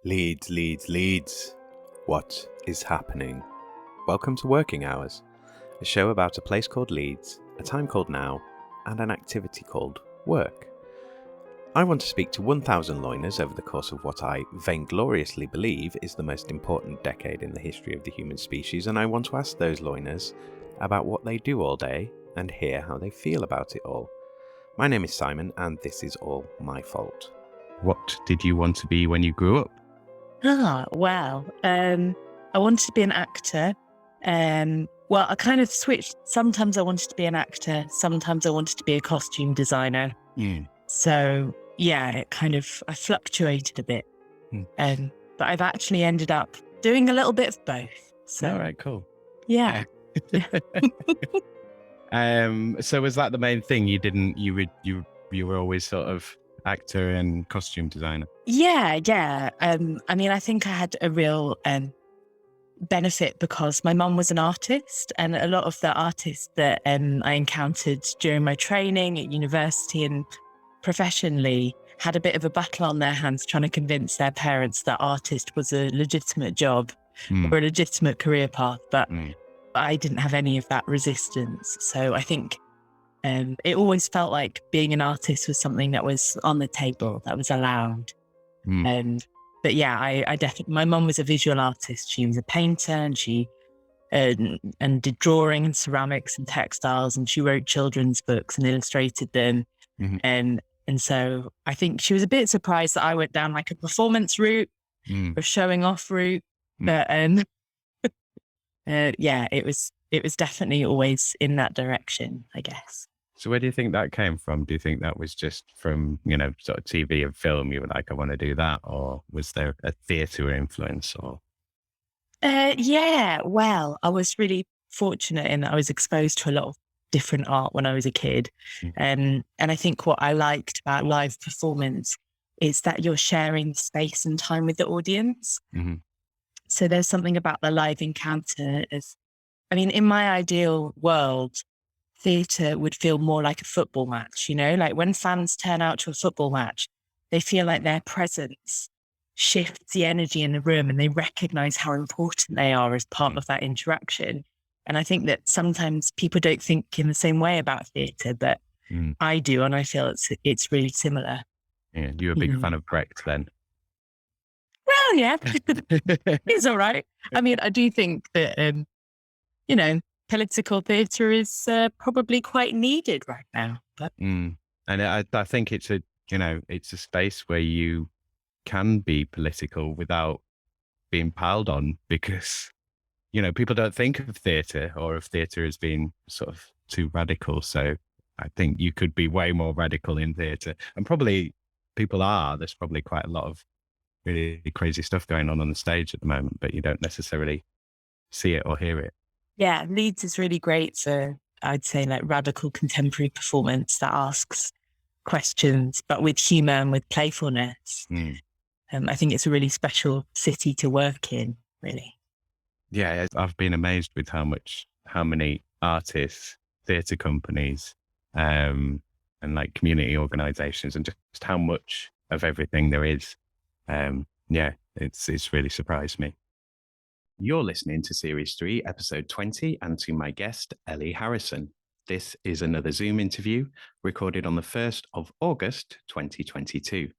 Leeds, Leeds, Leeds. What is happening? Welcome to Working Hours, a show about a place called Leeds, a time called now, and an activity called work. I want to speak to 1,000 loiners over the course of what I vaingloriously believe is the most important decade in the history of the human species, and I want to ask those loiners about what they do all day and hear how they feel about it all. My name is Simon, and this is all my fault. What did you want to be when you grew up? I wanted to be an actor. I kind of switched. Sometimes I wanted to be an actor. Sometimes I wanted to be a costume designer. So yeah, I fluctuated a bit. But I've actually ended up doing a little bit of both. So All right, cool. yeah. So was that the main thing? You were always sort of actor and costume designer? Yeah. I think I had a real benefit because my mum was an artist, and a lot of the artists that I encountered during my training at university and professionally had a bit of a battle on their hands trying to convince their parents that artist was a legitimate job or a legitimate career path. But I didn't have any of that resistance. So I think it always felt like being an artist was something that was on the table, that was allowed. But yeah, I definitely, my mum was a visual artist. She was a painter, and she and did drawing and ceramics and textiles, and she wrote children's books and illustrated them. And so I think she was a bit surprised that I went down like a performance route or showing off route. But yeah, it was definitely always in that direction, I guess. So where do you think that came from? Do you think that was just from, sort of TV and film? You were like, I want to do that. Or was there a theatre influence? Or Yeah, well, I was really fortunate in that I was exposed to a lot of different art when I was a kid. And I think what I liked about live performance is that you're sharing space and time with the audience. So there's something about the live encounter in my ideal world, theatre would feel more like a football match, like when fans turn out to a football match, they feel like their presence shifts the energy in the room and they recognize how important they are as part of that interaction. And I think that sometimes people don't think in the same way about theatre, but I do, and I feel it's really similar. Yeah, you're a big fan of Brecht then? Well, yeah, it's all right. I do think that, political theatre is probably quite needed right now. But and I think it's a space where you can be political without being piled on, because people don't think of theatre or of theatre as being sort of too radical. So I think you could be way more radical in theatre, and probably people are. There's probably quite a lot of really crazy stuff going on the stage at the moment, but you don't necessarily see it or hear it. Yeah, Leeds is really great for, I'd say, like radical contemporary performance that asks questions, but with humour and with playfulness. I think it's a really special city to work in, really. Yeah, I've been amazed with how many artists, theatre companies, and like community organisations, and just how much of everything there is. It's really surprised me. You're listening to Series 3, Episode 20, and to my guest, Ellie Harrison. This is another Zoom interview recorded on the 1st of August, 2022.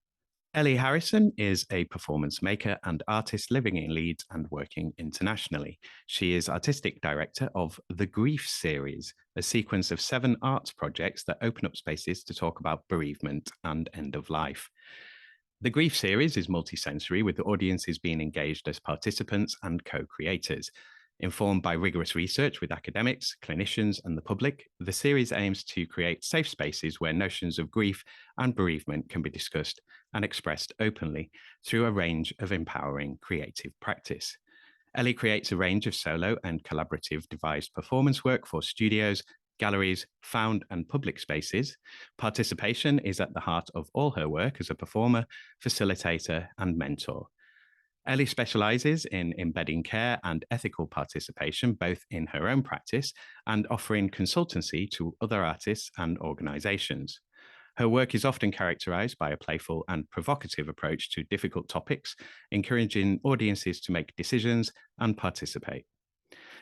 Ellie Harrison is a performance maker and artist living in Leeds and working internationally. She is artistic director of the Grief Series, a sequence of 7 arts projects that open up spaces to talk about bereavement and end of life. The Grief Series is multisensory, with the audiences being engaged as participants and co-creators. Informed by rigorous research with academics, clinicians, and the public, the series aims to create safe spaces where notions of grief and bereavement can be discussed and expressed openly through a range of empowering creative practice. Ellie creates a range of solo and collaborative devised performance work for studios, galleries, found and public spaces. Participation is at the heart of all her work as a performer, facilitator, and mentor. Ellie specialises in embedding care and ethical participation, both in her own practice and offering consultancy to other artists and organisations. Her work is often characterised by a playful and provocative approach to difficult topics, encouraging audiences to make decisions and participate.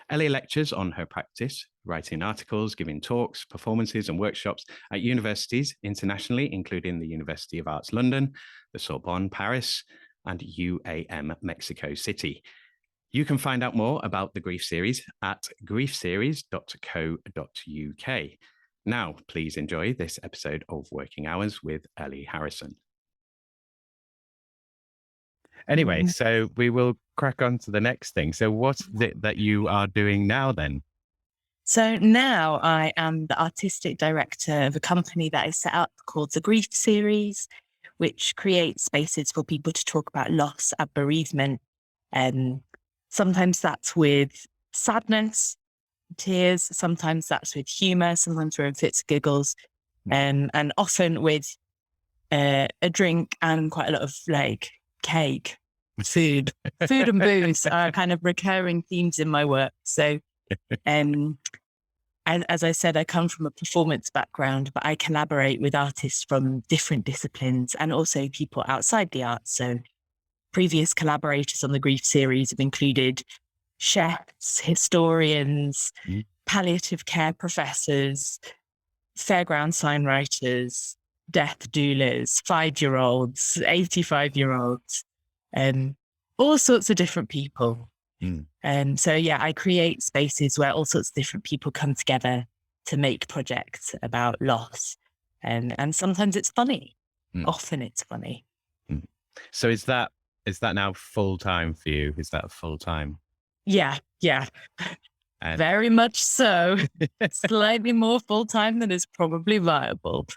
Ellie lectures on her practice, writing articles, giving talks, performances, and workshops at universities internationally, including the University of Arts London, the Sorbonne Paris, and UAM Mexico City. You can find out more about the Grief Series at griefseries.co.uk. Now, please enjoy this episode of Working Hours with Ellie Harrison. Anyway, so we will crack on to the next thing. So what's it that you are doing now then? So now I am the artistic director of a company that is set up called the Grief Series, which creates spaces for people to talk about loss and bereavement. Sometimes that's with sadness, tears, sometimes that's with humour, sometimes we're in fits of giggles, and often with a drink and quite a lot of like cake, food and booze are kind of recurring themes in my work. So, and as I said, I come from a performance background, but I collaborate with artists from different disciplines and also people outside the arts. So previous collaborators on the Grief Series have included chefs, historians, palliative care professors, fairground sign writers, death doulas, 5-year-olds, 85-year-olds, all sorts of different people. So yeah, I create spaces where all sorts of different people come together to make projects about loss. And sometimes it's funny. Often it's funny. So is that now full-time for you? Is that full-time? Yeah. Very much so. Slightly more full-time than is probably viable.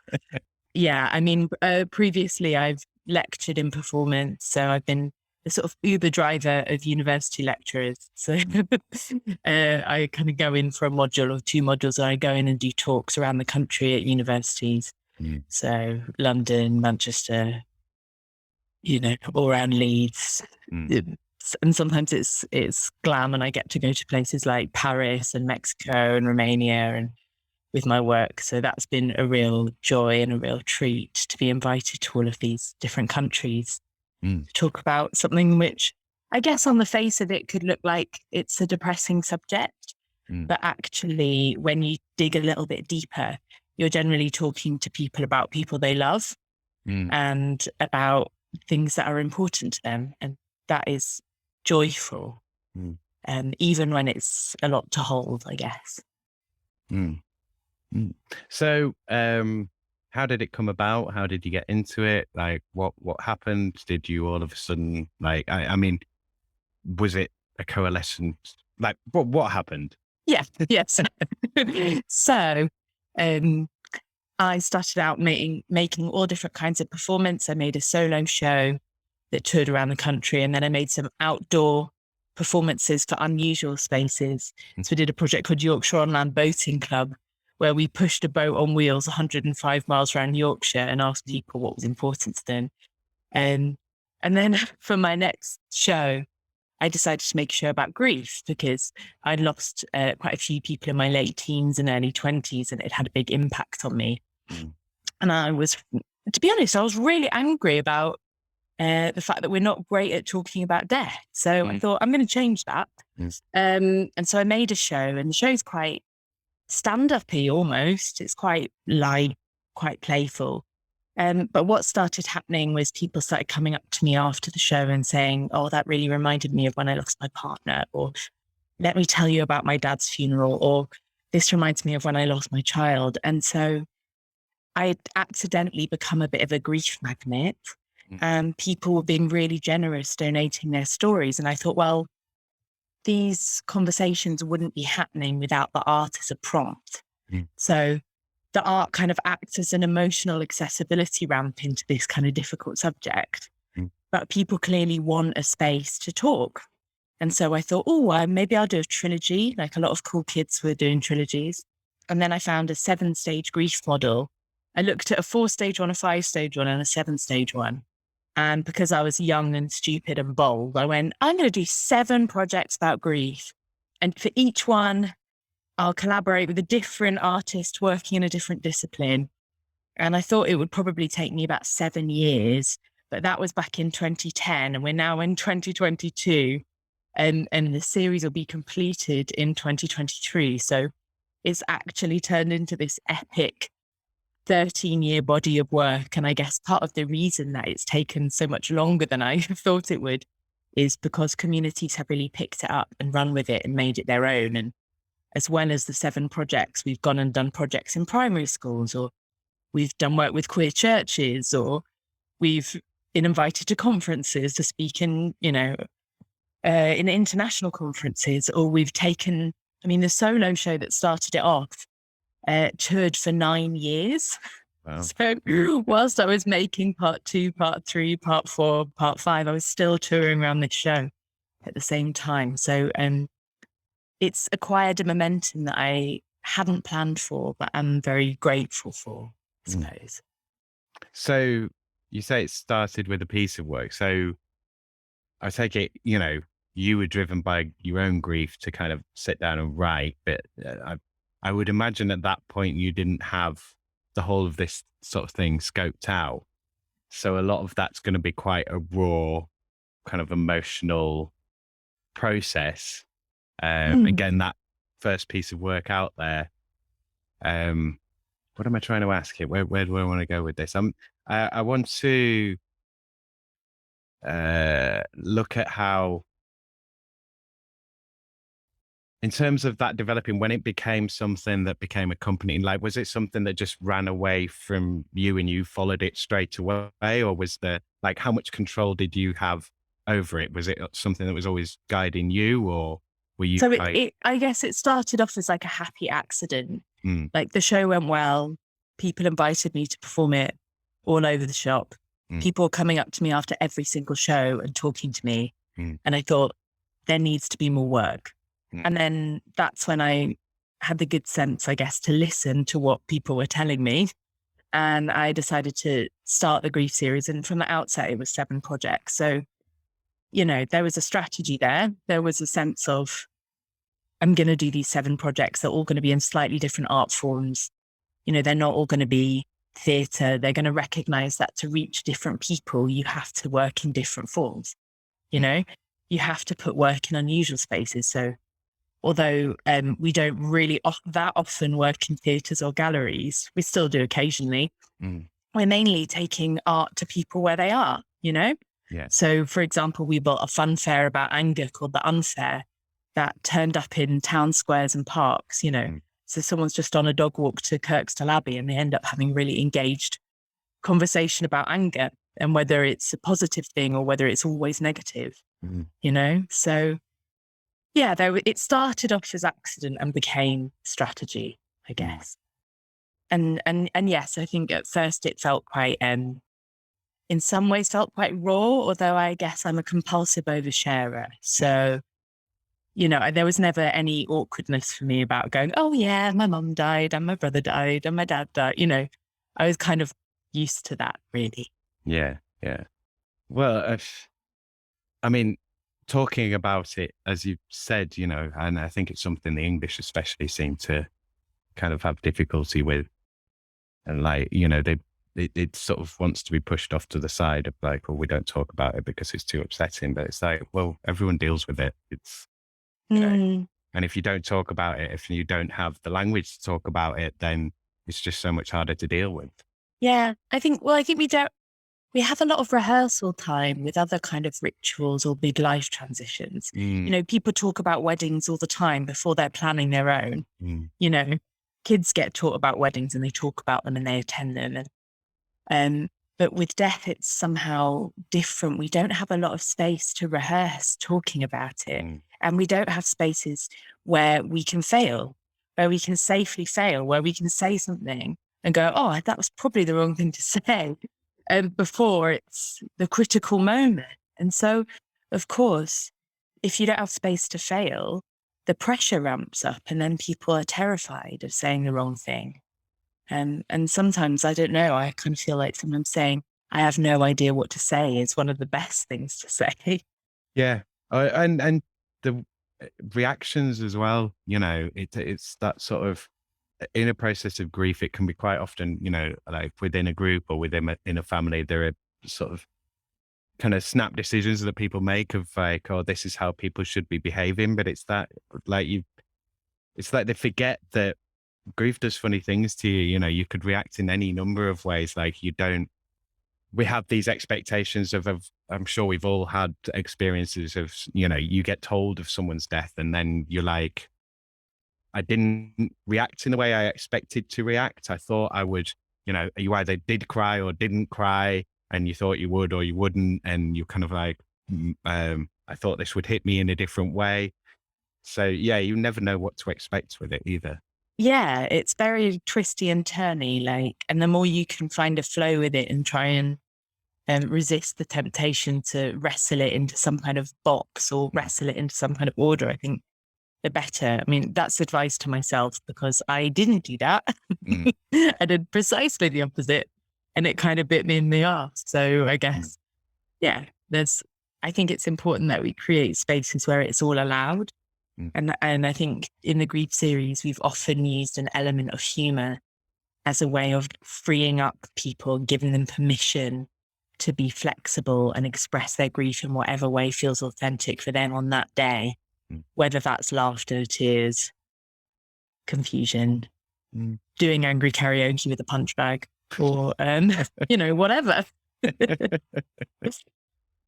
Yeah, I mean, previously I've lectured in performance, so I've been the sort of Uber driver of university lecturers. So I kind of go in for a module or 2 modules, and I go in and do talks around the country at universities. So London, Manchester, all around Leeds. And sometimes it's glam, and I get to go to places like Paris and Mexico and Romania and with my work. So that's been a real joy and a real treat to be invited to all of these different countries to talk about something which I guess on the face of it could look like it's a depressing subject. But actually, when you dig a little bit deeper, you're generally talking to people about people they love and about things that are important to them. And that is joyful, even when it's a lot to hold, I guess. So, how did it come about? How did you get into it? Like, what happened? Did you all of a sudden, like, I mean, was it a coalescence? Like, what happened? Yes. So, I started out making all different kinds of performance. I made a solo show that toured around the country, and then I made some outdoor performances for unusual spaces. So we did a project called Yorkshire On Land Boating Club, where we pushed a boat on wheels 105 miles around Yorkshire and asked people what was important to them. And then for my next show, I decided to make a show about grief because I'd lost quite a few people in my late teens and early 20s, and it had a big impact on me. And I was, to be honest, I was really angry about the fact that we're not great at talking about death. So I thought, I'm going to change that. And so I made a show, and the show's quite stand-up-y almost. It's quite light, quite playful. But what started happening was people started coming up to me after the show and saying, oh, that really reminded me of when I lost my partner, or let me tell you about my dad's funeral, or this reminds me of when I lost my child. And so I accidentally become a bit of a grief magnet, and people were being really generous, donating their stories. And I thought, well, these conversations wouldn't be happening without the art as a prompt. So the art kind of acts as an emotional accessibility ramp into this kind of difficult subject. But people clearly want a space to talk. And so I thought, maybe I'll do a trilogy, like a lot of cool kids were doing trilogies. And then I found a 7-stage grief model. I looked at a 4-stage one, a 5-stage one, and a 7-stage one. And because I was young and stupid and bold, I went, I'm going to do 7 projects about grief. And for each one, I'll collaborate with a different artist working in a different discipline. And I thought it would probably take me about 7 years, but that was back in 2010, and we're now in 2022, and the series will be completed in 2023. So it's actually turned into this epic 13-year body of work. And I guess part of the reason that it's taken so much longer than I thought it would is because communities have really picked it up and run with it and made it their own. And as well as the 7 projects, we've gone and done projects in primary schools, or we've done work with queer churches, or we've been invited to conferences to speak in, in international conferences, or we've taken, the solo show that started it off toured for 9 years. Wow. So whilst I was making part 2, part 3, part 4, part 5, I was still touring around this show at the same time. So it's acquired a momentum that I hadn't planned for, but I'm very grateful for, I suppose. So you say it started with a piece of work. So I take it, you were driven by your own grief to kind of sit down and write, but I would imagine at that point you didn't have the whole of this sort of thing scoped out. So a lot of that's going to be quite a raw kind of emotional process. Again, that first piece of work out there. What am I trying to ask here? Where do I want to go with this? I want to look at how, in terms of that developing, when it became something that became a company, like, was it something that just ran away from you and you followed it straight away? Or was there, like, how much control did you have over it? Was it something that was always guiding you, or were you? So I guess it started off as like a happy accident. Like the show went well. People invited me to perform it all over the shop. People were coming up to me after every single show and talking to me. And I thought, there needs to be more work. And then that's when I had the good sense, I guess, to listen to what people were telling me. And I decided to start the grief series. And from the outset, it was 7 projects. So, there was a strategy there. There was a sense of, I'm going to do these 7 projects. They're all going to be in slightly different art forms. They're not all going to be theatre. They're going to recognize that to reach different people, you have to work in different forms. You have to put work in unusual spaces. So although we don't really that often work in theatres or galleries, we still do occasionally. We're mainly taking art to people where they are, Yeah. So, for example, we built a fun fair about anger called The Unfair that turned up in town squares and parks, So someone's just on a dog walk to Kirkstall Abbey and they end up having really engaged conversation about anger and whether it's a positive thing or whether it's always negative, So yeah, it started off as accident and became strategy, I guess. And yes, I think at first it felt quite, in some ways felt quite raw, although I guess I'm a compulsive oversharer. So, there was never any awkwardness for me about going, oh yeah, my mum died and my brother died and my dad died. I was kind of used to that, really. Yeah. Well, talking about it, as you said, and I think it's something the English especially seem to kind of have difficulty with. And like, it sort of wants to be pushed off to the side of like, well, we don't talk about it because it's too upsetting. But it's like, well, everyone deals with it. It's, and if you don't talk about it, if you don't have the language to talk about it, then it's just so much harder to deal with. Yeah, I think we have a lot of rehearsal time with other kind of rituals or big life transitions. People talk about weddings all the time before they're planning their own. Kids get taught about weddings and they talk about them and they attend them. But with death, it's somehow different. We don't have a lot of space to rehearse talking about it. And we don't have spaces where we can fail, where we can safely fail, where we can say something and go, oh, that was probably the wrong thing to say. Before it's the critical moment. And so, of course, if you don't have space to fail, the pressure ramps up and then people are terrified of saying the wrong thing. And sometimes, I don't know, I kind of feel like sometimes saying, I have no idea what to say is one of the best things to say. Yeah. And the reactions as well, it's that sort of, in a process of grief, it can be quite often, like within a group or in a family, there are sort of kind of snap decisions that people make of like, oh, this is how people should be behaving. But it's that it's like they forget that grief does funny things to you. You could react in any number of ways. Like we have these expectations of I'm sure we've all had experiences of, you get told of someone's death and then you're like, I didn't react in the way I expected to react. I thought I would, you either did cry or didn't cry, and you thought you would or you wouldn't. And you're kind of like, I thought this would hit me in a different way. So yeah, you never know what to expect with it either. Yeah, it's very twisty and turny, and the more you can find a flow with it and try and resist the temptation to wrestle it into some kind of box or wrestle it into some kind of order, I think the better. I mean, that's advice to myself because I didn't do that. I did precisely the opposite and it kind of bit me in the arse. So I guess, yeah, I think it's important that we create spaces where it's all allowed. And I think in the grief series, we've often used an element of humor as a way of freeing up people, giving them permission to be flexible and express their grief in whatever way feels authentic for them on that day, whether that's laughter, tears, confusion, doing angry karaoke with a punch bag, or, whatever.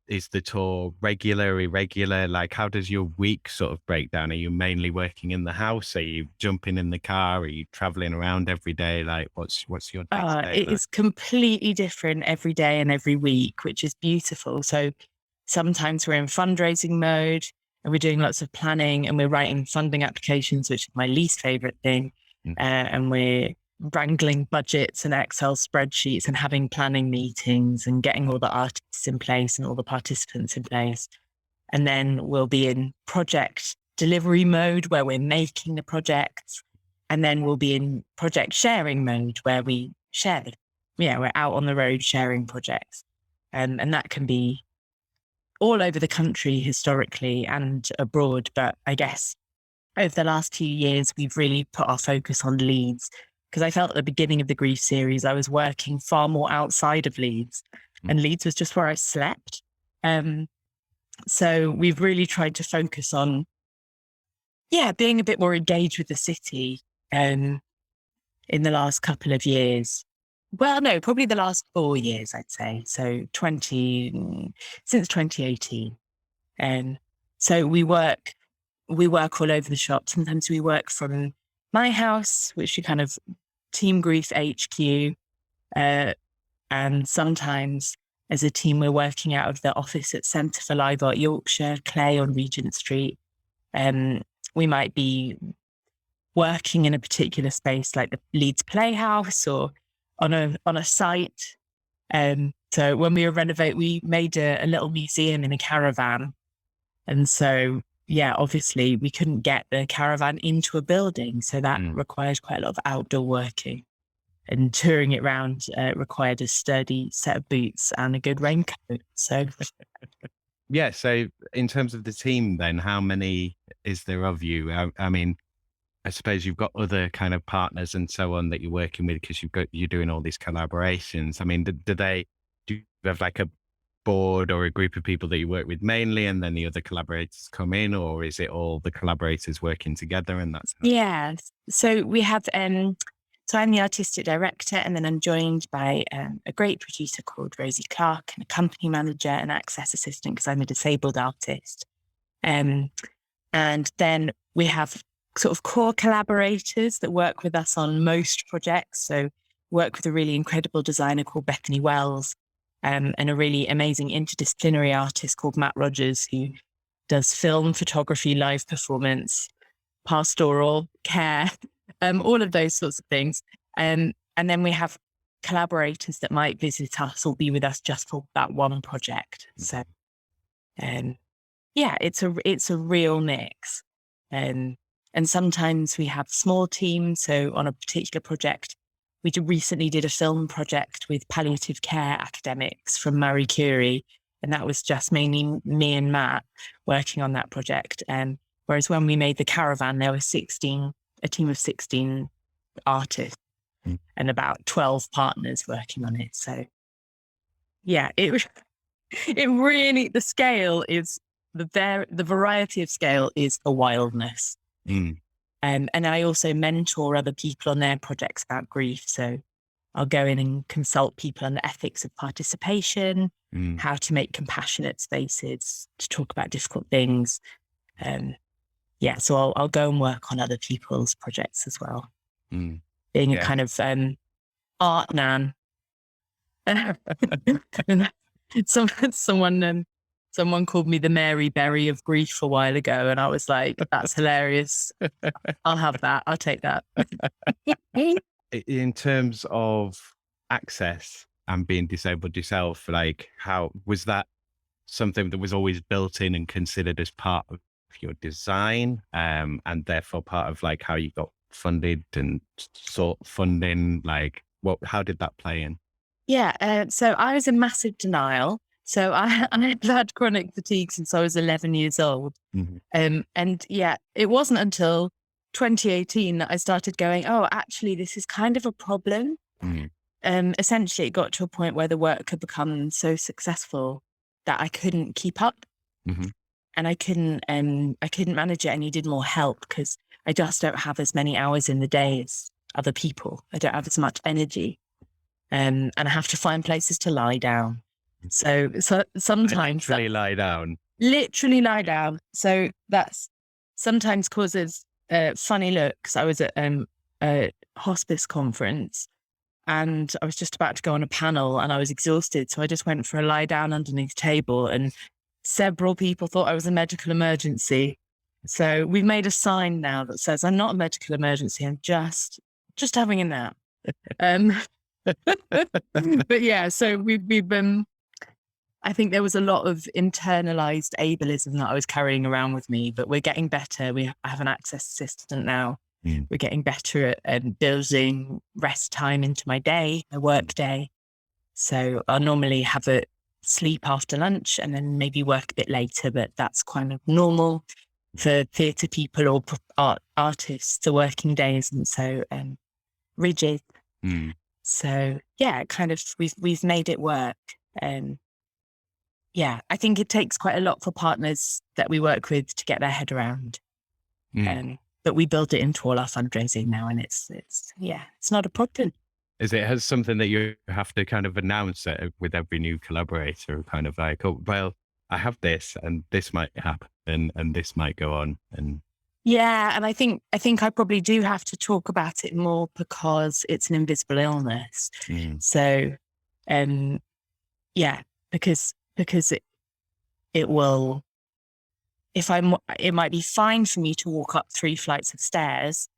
Is the tour regular, irregular? Like, how does your week sort of break down? Are you mainly working in the house? Are you jumping in the car? Are you traveling around every day? Like, what's your day-to-day? It is completely different every day and every week, which is beautiful. So sometimes we're in fundraising mode and we're doing lots of planning and we're writing funding applications, which is my least favorite thing. And we're wrangling budgets and Excel spreadsheets and having planning meetings and getting all the artists in place and all the participants in place. And then we'll be in project delivery mode where we're making the projects. And then we'll be in project sharing mode where we share them. Yeah, we're out on the road sharing projects. And that can be all over the country historically and abroad. But I guess over the last 2 years, we've really put our focus on Leeds. Because I felt at the beginning of the grief series, I was working far more outside of Leeds and Leeds was just where I slept. So we've really tried to focus on, being a bit more engaged with the city in the last couple of years. Well, no, probably the last 4 years, I'd say. So since 2018. So we work all over the shop. Sometimes we work from my house, which we kind of Team Grief HQ. And sometimes as a team, we're working out of the office at Centre for Live Art Yorkshire, Clay on Regent Street. We might be working in a particular space like the Leeds Playhouse or on a site. So when we were renovate, we made a little museum in a caravan. And so obviously we couldn't get the caravan into a building. So that required quite a lot of outdoor working, and touring it around required a sturdy set of boots and a good raincoat. So so in terms of the team then, how many is there of you? I mean, I suppose you've got other kind of partners and so on that you're working with because you're doing all these collaborations. I mean, do you have like a board or a group of people that you work with mainly and then the other collaborators come in, or is it all the collaborators working together? And that's so we have so I'm the artistic director, and then I'm joined by a great producer called Rosie Clark and a company manager and access assistant because I'm a disabled artist, and then we have sort of core collaborators that work with us on most projects. So work with a really incredible designer called Bethany Wells, and a really amazing interdisciplinary artist called Matt Rogers, who does film, photography, live performance, pastoral care, all of those sorts of things. And then we have collaborators that might visit us or be with us just for that one project. So, it's a real mix. And sometimes we have small teams. So on a particular project, we recently did a film project with palliative care academics from Marie Curie, and that was just mainly me and Matt working on that project. Whereas when we made the caravan, there were a team of 16 artists and about 12 partners working on it. So yeah, it really, the scale is, the variety of scale is a wildness. And I also mentor other people on their projects about grief. So I'll go in and consult people on the ethics of participation, how to make compassionate spaces to talk about difficult things. So I'll go and work on other people's projects as well. Being a kind of art nan. Someone called me the Mary Berry of grief a while ago, and I was like, that's hilarious. I'll have that. I'll take that. In terms of access and being disabled yourself, like, how was that something that was always built in and considered as part of your design, and therefore part of like how you got funded and sought funding? Like, how did that play in? Yeah, so I was in massive denial. So I've had chronic fatigue since I was 11 years old. And yeah, it wasn't until 2018 that I started going, oh, actually, this is kind of a problem. Essentially, it got to a point where the work had become so successful that I couldn't keep up. And I couldn't manage it. I needed more help because I just don't have as many hours in the day as other people. I don't have as much energy. And I have to find places to lie down. So sometimes literally lie down. So that's sometimes causes funny looks. I was at a hospice conference and I was just about to go on a panel and I was exhausted. So I just went for a lie down underneath the table and several people thought I was a medical emergency. So we've made a sign now that says I'm not a medical emergency. I'm just having a nap. But yeah, so we've been, I think there was a lot of internalized ableism that I was carrying around with me, but we're getting better. I have an access assistant now. We're getting better at building rest time into my day, my work day. So I'll normally have a sleep after lunch and then maybe work a bit later, but that's kind of normal for theatre people or artists. The working day isn't so rigid. So yeah, kind of we've made it work. Yeah, I think it takes quite a lot for partners that we work with to get their head around. But we build it into all our fundraising now, and it's not a problem. Is it has something that you have to kind of announce it with every new collaborator, kind of like, oh, well, I have this and this might happen and this might go on? And yeah, and I think I probably do have to talk about it more because it's an invisible illness. So, yeah, because it will, it might be fine for me to walk up 3 flights of stairs.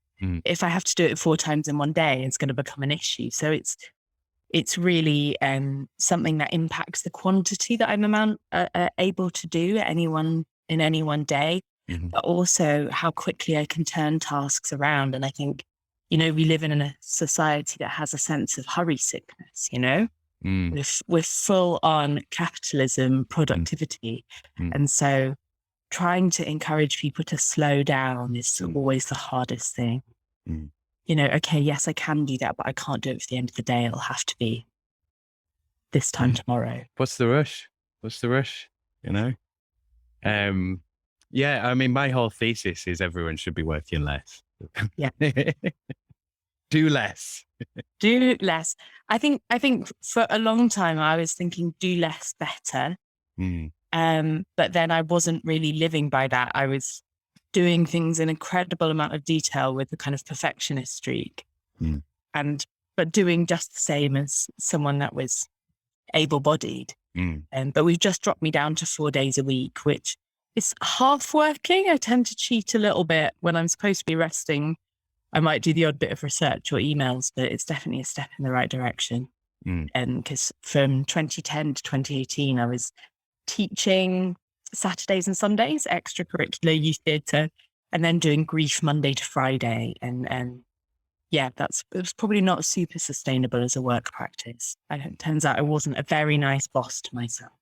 If I have to do it 4 times in one day, it's going to become an issue. So it's really something that impacts the quantity that I'm able to do in any one day, but also how quickly I can turn tasks around. And I think, we live in a society that has a sense of hurry sickness, We're full on capitalism, productivity. And so trying to encourage people to slow down is always the hardest thing. Okay, yes, I can do that, but I can't do it for the end of the day. It'll have to be this time tomorrow. What's the rush? Yeah, I mean, my whole thesis is everyone should be working less. Yeah. Do less. Do less. I think for a long time I was thinking do less better. But then I wasn't really living by that. I was doing things in incredible amount of detail with a kind of perfectionist streak, but doing just the same as someone that was able-bodied. But we've just dropped me down to 4 days a week, which is half working. I tend to cheat a little bit when I'm supposed to be resting. I might do the odd bit of research or emails, but it's definitely a step in the right direction. Because from 2010 to 2018, I was teaching Saturdays and Sundays, extracurricular youth theatre, and then doing grief Monday to Friday. And yeah, it was probably not super sustainable as a work practice. It turns out I wasn't a very nice boss to myself.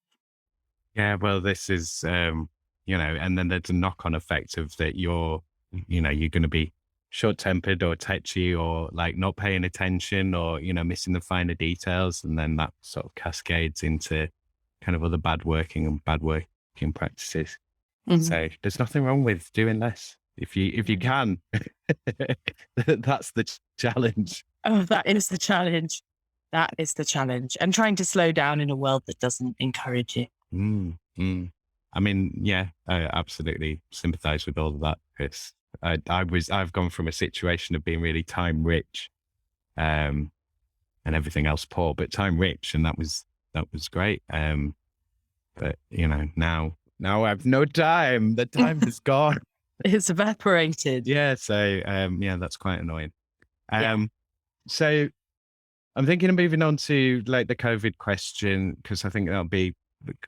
Yeah, well, this is, and then there's a knock-on effect of that you're going to be short-tempered or touchy or like not paying attention or, missing the finer details. And then that sort of cascades into kind of other bad working practices. Mhm. So there's nothing wrong with doing less. If you can, that's the challenge. Oh, that is the challenge. That is the challenge. And trying to slow down in a world that doesn't encourage it. I mean, yeah, I absolutely sympathize with all of that, Chris. I've gone from a situation of being really time rich, and everything else poor, but time rich. And that was great. But now I've no time. The time is gone. It's evaporated. Yeah. So, that's quite annoying. Yeah. So I'm thinking of moving on to like the COVID question, because I think that'll be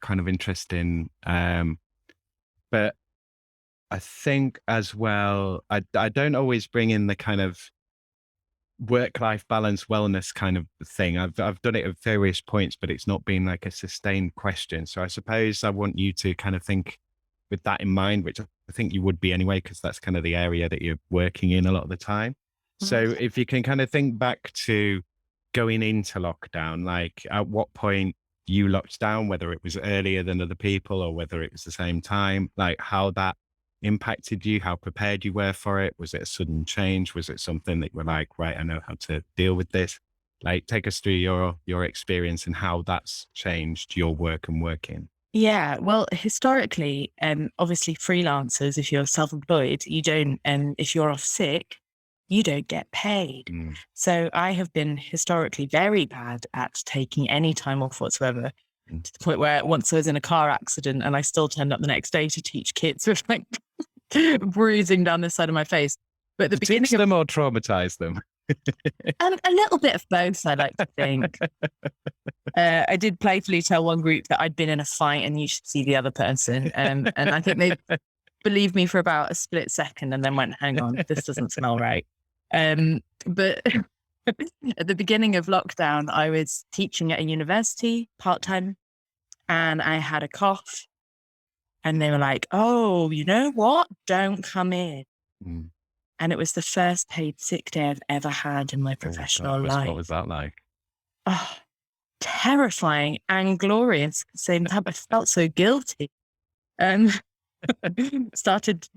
kind of interesting. But I think as well, I don't always bring in the kind of work-life balance, wellness kind of thing. I've done it at various points, but it's not been like a sustained question. So I suppose I want you to kind of think with that in mind, which I think you would be anyway, because that's kind of the area that you're working in a lot of the time. So if you can kind of think back to going into lockdown, like at what point you locked down, whether it was earlier than other people or whether it was the same time, like how that impacted you, how prepared you were for it. Was it a sudden change? Was it something that you were like, right, I know how to deal with this? Like, take us through your experience and how that's changed your work and working. Yeah, well, historically, obviously freelancers, if you're self-employed, you don't, if you're off sick, you don't get paid. So I have been historically very bad at taking any time off whatsoever, to the point where once I was in a car accident and I still turned up the next day to teach kids with like bruising down the side of my face. But at the beginning teach them or traumatize them? A little bit of both, I like to think. I did playfully tell one group that I'd been in a fight and you should see the other person. And I think they believed me for about a split second and then went, hang on, this doesn't smell right. But at the beginning of lockdown, I was teaching at a university part-time and I had a cough and they were like, oh, you know what? Don't come in. And it was the first paid sick day I've ever had in my professional life. What was that like? Oh, terrifying and glorious at the same time. I felt so guilty. Started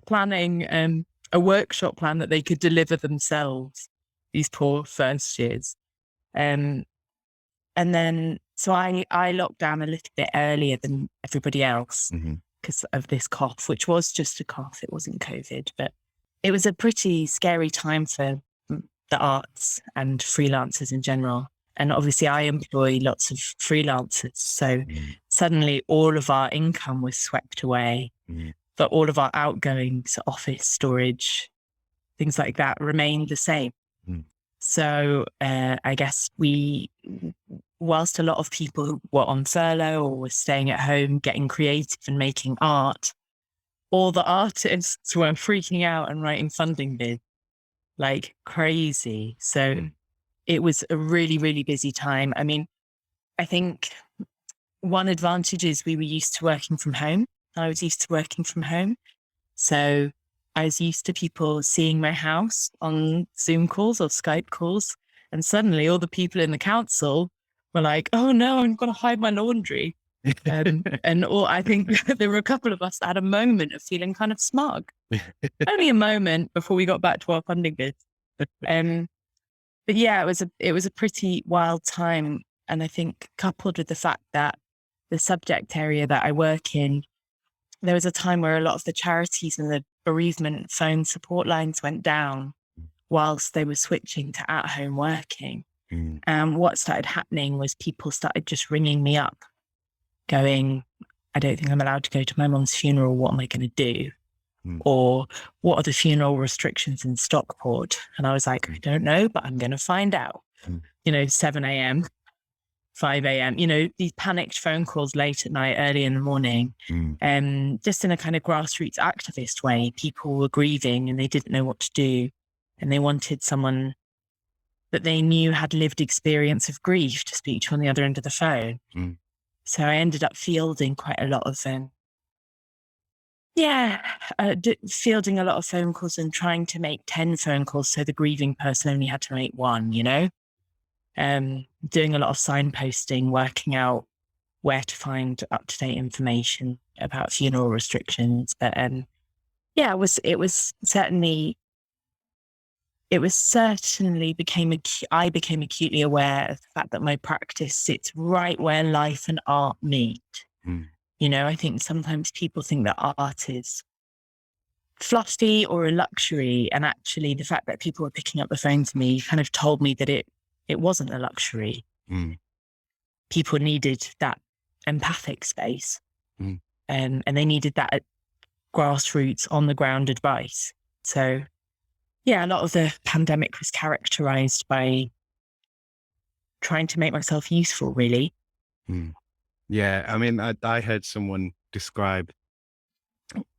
planning a workshop plan that they could deliver themselves, these poor first years. And then, so I locked down a little bit earlier than everybody else because of this cough, which was just a cough. It wasn't COVID, but it was a pretty scary time for the arts and freelancers in general. And obviously I employ lots of freelancers. So suddenly all of our income was swept away, but all of our outgoings, office storage, things like that remained the same. So I guess whilst a lot of people were on furlough or were staying at home, getting creative and making art, all the artists were freaking out and writing funding bids like crazy. So it was a really, really busy time. I mean, I think one advantage is we were used to working from home. I was used to working from home. So I was used to people seeing my house on Zoom calls or Skype calls. And suddenly all the people in the council were like, oh no, I'm going to hide my laundry. I think there were a couple of us that had a moment of feeling kind of smug. Only a moment before we got back to our funding bids. But yeah, it was a pretty wild time. And I think coupled with the fact that the subject area that I work in, there was a time where a lot of the charities and the bereavement phone support lines went down whilst they were switching to at-home working. And what started happening was people started just ringing me up going, I don't think I'm allowed to go to my mum's funeral. What am I going to do? Or what are the funeral restrictions in Stockport? And I was like, I don't know, but I'm going to find out. 7 a.m., 5 a.m., these panicked phone calls late at night, early in the morning. Just in a kind of grassroots activist way, people were grieving and they didn't know what to do. And they wanted someone that they knew had lived experience of grief to speak to on the other end of the phone. So I ended up fielding quite a lot of Yeah, fielding a lot of phone calls and trying to make 10 phone calls so the grieving person only had to make one, doing a lot of signposting, working out where to find up-to-date information about funeral restrictions. But yeah, I became acutely aware of the fact that my practice sits right where life and art meet. I think sometimes people think that art is fluffy or a luxury. And actually the fact that people were picking up the phone to me kind of told me that it wasn't a luxury. People needed that empathic space. And they needed that grassroots, on the ground advice. So yeah, a lot of the pandemic was characterised by trying to make myself useful, really. Yeah, I mean, I heard someone describe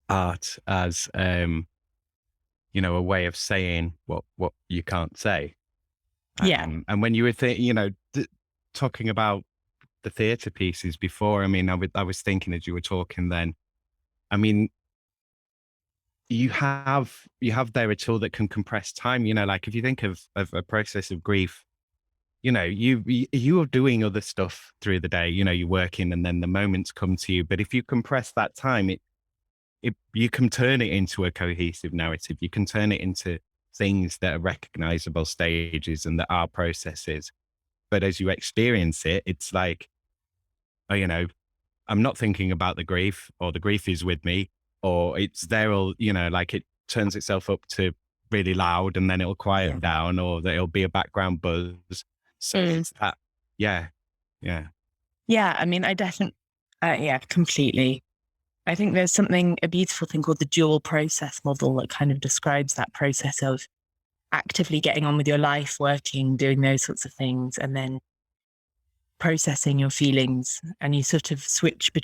art as, a way of saying what you can't say. Yeah. And when you were, talking about the theatre pieces before, I mean, I was thinking as you were talking then, I mean, you have there a tool that can compress time, like if you think of a process of grief, you are doing other stuff through the day, you're working and then the moments come to you. But if you compress that time, you can turn it into a cohesive narrative. You can turn it into things that are recognizable stages and that are processes. But as you experience it, it's like, I'm not thinking about the grief, or the grief is with me, or it's there all, like it turns itself up to really loud and then it'll quiet down, or it'll be a background buzz. So it's that, yeah. Yeah, I mean, I definitely, completely. I think there's a beautiful thing called the dual process model that kind of describes that process of actively getting on with your life, working, doing those sorts of things, and then processing your feelings. And you sort of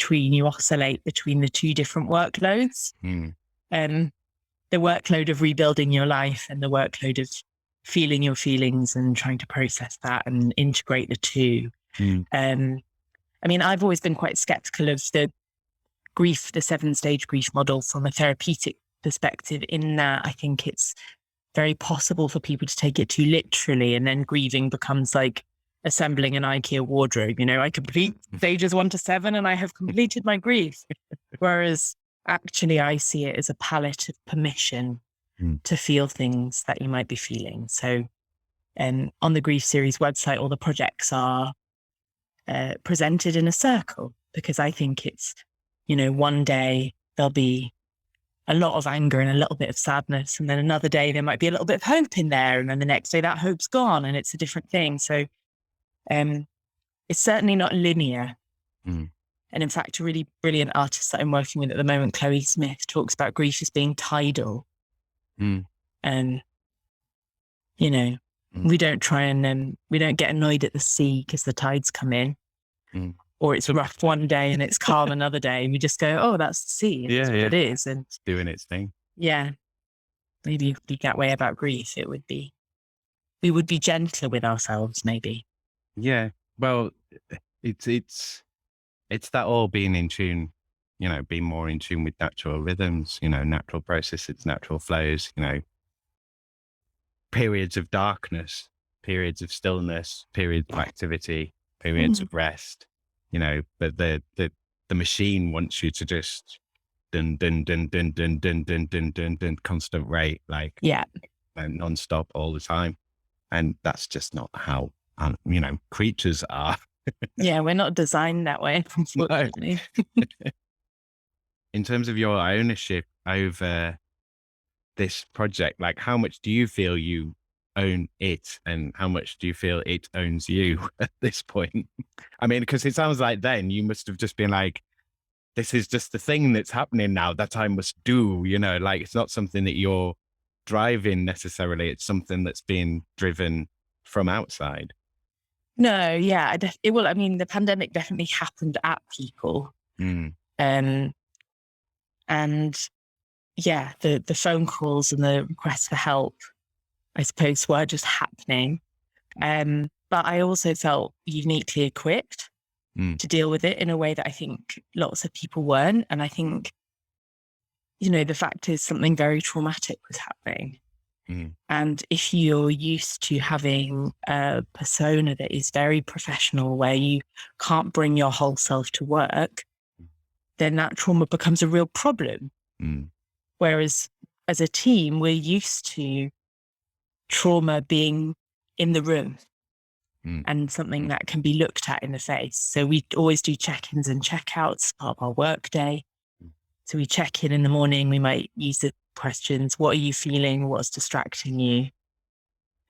you oscillate between the two different workloads. The workload of rebuilding your life and the workload of feeling your feelings and trying to process that and integrate the two. I mean, I've always been quite skeptical of the 7-stage grief model from a therapeutic perspective, in that I think it's very possible for people to take it too literally, and then grieving becomes like assembling an IKEA wardrobe. I complete stages 1 to 7 and I have completed my grief. Whereas actually I see it as a palette of permission to feel things that you might be feeling. So on the Grief Series website, all the projects are presented in a circle, because I think it's, one day there'll be a lot of anger and a little bit of sadness, and then another day there might be a little bit of hope in there, and then the next day that hope's gone and it's a different thing. So it's certainly not linear. And in fact, a really brilliant artist that I'm working with at the moment, Chloe Smith, talks about grief as being tidal. And we don't try and we don't get annoyed at the sea because the tides come in, or it's rough one day and it's calm another day. We just go, oh, that's the sea. That's what it is. And it's doing its thing. Yeah. Maybe if we that way about grief, we would be gentler with ourselves, maybe. Yeah. Well, it's that all being in tune, being more in tune with natural rhythms, natural processes, natural flows, periods of darkness, periods of stillness, periods of activity, periods of rest, but the machine wants you to just dun dun dun dun dun dun dun dun dun dun constant rate, like non-stop all the time. And that's just not how creatures are. Yeah, we're not designed that way, unfortunately. In terms of your ownership over this project, like how much do you feel you own it, and how much do you feel it owns you at this point? I mean, because it sounds like then you must have just been like, this is just the thing that's happening now that I must do, like it's not something that you're driving necessarily. It's something that's being driven from outside. No, yeah. The pandemic definitely happened at people. And yeah, the phone calls and the requests for help, I suppose, were just happening. But I also felt uniquely equipped to deal with it in a way that I think lots of people weren't. And I think the fact is something very traumatic was happening. And if you're used to having a persona that is very professional, where you can't bring your whole self to work, then that trauma becomes a real problem. Whereas as a team, we're used to trauma being in the room and something that can be looked at in the face. So we always do check-ins and check-outs, part of our work day. So we check in the morning, we might use the questions, what are you feeling? What's distracting you?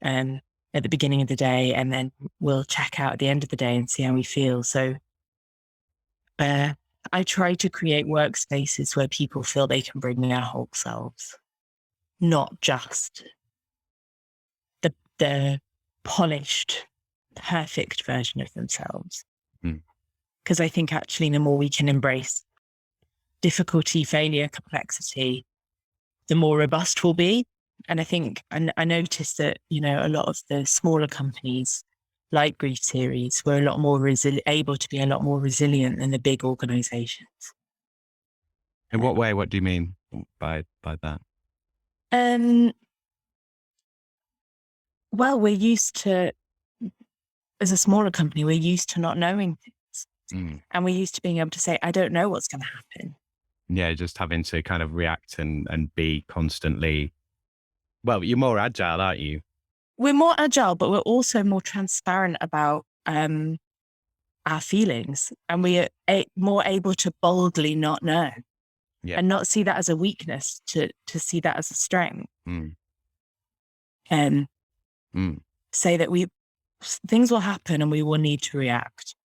At the beginning of the day, and then we'll check out at the end of the day and see how we feel. So I try to create workspaces where people feel they can bring their whole selves, not just the polished, perfect version of themselves. Because I think actually the more we can embrace difficulty, failure, complexity, the more robust we'll be. And I think I noticed that, a lot of the smaller companies like Grief Series were a lot more able to be a lot more resilient than the big organizations. In what way? What do you mean by that? Well, we're used to, as a smaller company, we're used to not knowing things. And we're used to being able to say, I don't know what's going to happen. Yeah, just having to kind of react and be constantly, well, you're more agile, aren't you? We're more agile, but we're also more transparent about our feelings. And we are more able to boldly not know and not see that as a weakness, to see that as a strength. And say that things will happen and we will need to react.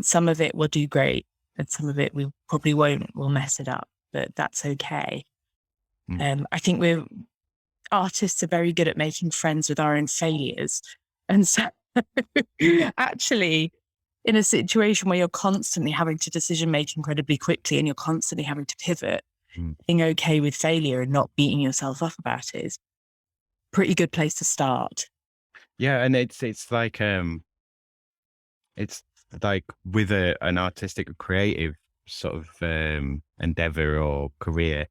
Some of it will do great, and some of it we probably won't. We'll mess it up, but that's okay. I think artists are very good at making friends with our own failures. And so actually, in a situation where you're constantly having to decision make incredibly quickly and you're constantly having to pivot, being okay with failure and not beating yourself up about it is a pretty good place to start. Yeah, and it's like with an artistic or creative sort of endeavor or career,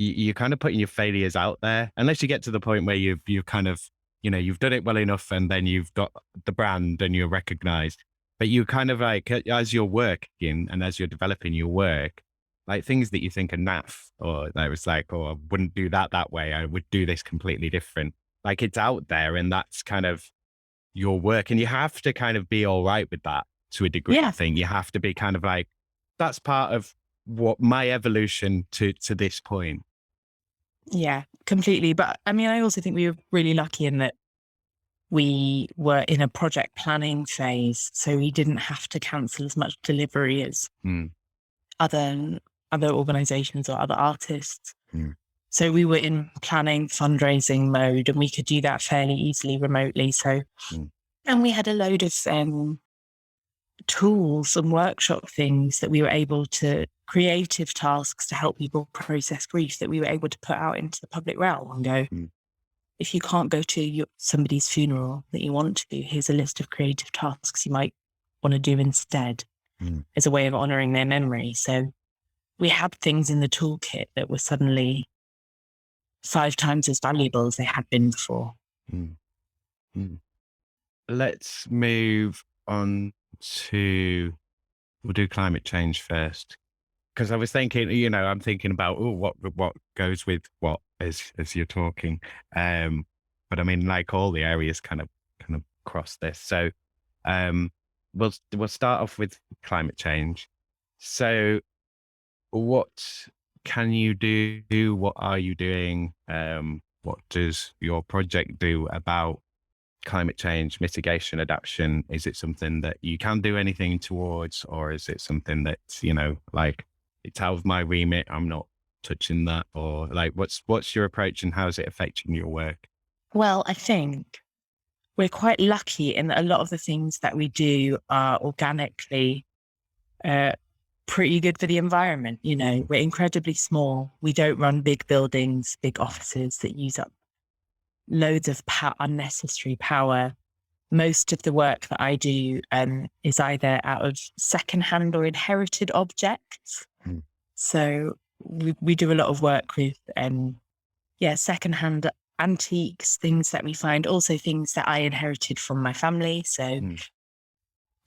you're kind of putting your failures out there, unless you get to the point where you've kind of, you've done it well enough and then you've got the brand and you're recognized. But you kind of like, as you're working and as you're developing your work, like things that you think are naff, or that was like, oh, I wouldn't do that way. I would do this completely different. Like it's out there, and that's kind of your work. And you have to kind of be all right with that to a degree. I think you have to be kind of like, that's part of what my evolution to this point. Yeah, completely. But I mean, I also think we were really lucky in that we were in a project planning phase, so we didn't have to cancel as much delivery as other organizations or other artists. So we were in planning, fundraising mode, and we could do that fairly easily remotely. So, and we had a load of tools and workshop things that we were able to, creative tasks to help people process grief, that we were able to put out into the public realm and go, if you can't go to somebody's funeral that you want to, here's a list of creative tasks you might want to do instead as a way of honoring their memory. So we had things in the toolkit that were suddenly 5 times as valuable as they had been before. Let's move on to, we'll do climate change first. Because I was thinking, I'm thinking about, what goes with what as you're talking. But I mean, like all the areas kind of cross this. So we'll start off with climate change. So what can you do? What are you doing? What does your project do about climate change, mitigation, adaptation? Is it something that you can do anything towards, or is it something that's, like, it's out of my remit, I'm not touching that? Or like, what's your approach and how is it affecting your work? Well, I think we're quite lucky in that a lot of the things that we do are organically pretty good for the environment. We're incredibly small. We don't run big buildings, big offices that use up loads of unnecessary power. Most of the work that I do is either out of secondhand or inherited objects. So we do a lot of work with, secondhand antiques, things that we find, also things that I inherited from my family. So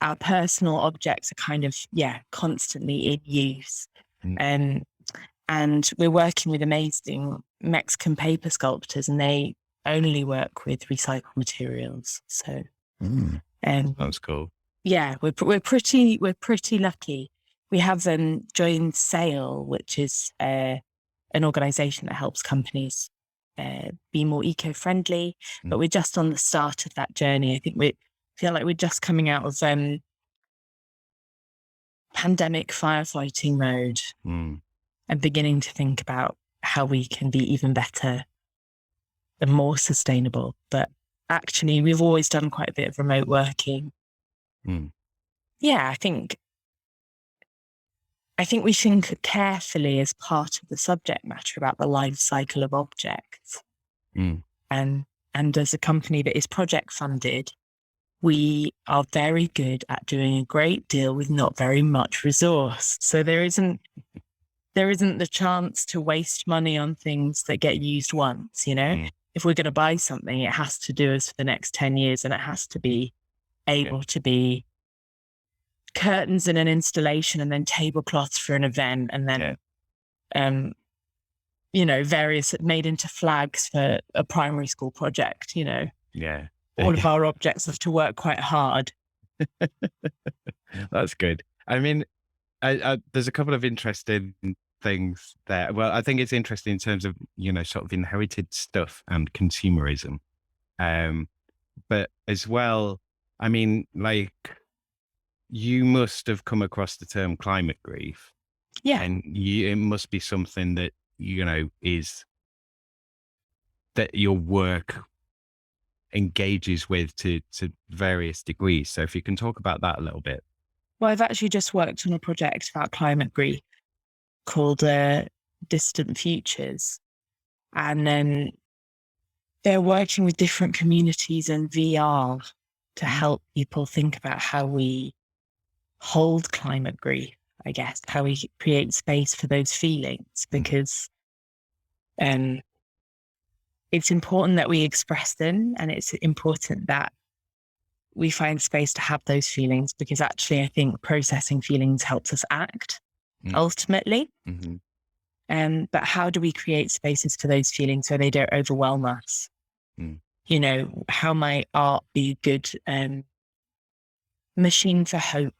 our personal objects are kind of, constantly in use. And we're working with amazing Mexican paper sculptors, and they only work with recycled materials. So, that's cool. Yeah, we're pretty lucky. We have joined SAIL, which is an organisation that helps companies be more eco-friendly. But we're just on the start of that journey. I think we feel like we're just coming out of pandemic firefighting mode and beginning to think about how we can be even better and more sustainable. But actually, we've always done quite a bit of remote working. Yeah, I think we think carefully as part of the subject matter about the life cycle of objects. And as a company that is project funded, we are very good at doing a great deal with not very much resource. So there isn't the chance to waste money on things that get used once, If we're going to buy something, it has to do us for the next 10 years, and it has to be able to be curtains in an installation, and then tablecloths for an event, and then, various made into flags for a primary school project, Yeah. All of our objects have to work quite hard. That's good. I mean, there's a couple of interesting things there. Well, I think it's interesting in terms of, sort of inherited stuff and consumerism. But as well, I mean, like, you must have come across the term climate grief. Yeah. And it must be something that, is that your work engages with to various degrees. So if you can talk about that a little bit. Well, I've actually just worked on a project about climate grief called Distant Futures. And then they're working with different communities and VR to help people think about how we hold climate grief, I guess, how we create space for those feelings, because it's important that we express them, and it's important that we find space to have those feelings, because actually I think processing feelings helps us act ultimately. But how do we create spaces for those feelings so they don't overwhelm us? How might art be a good machine for hope?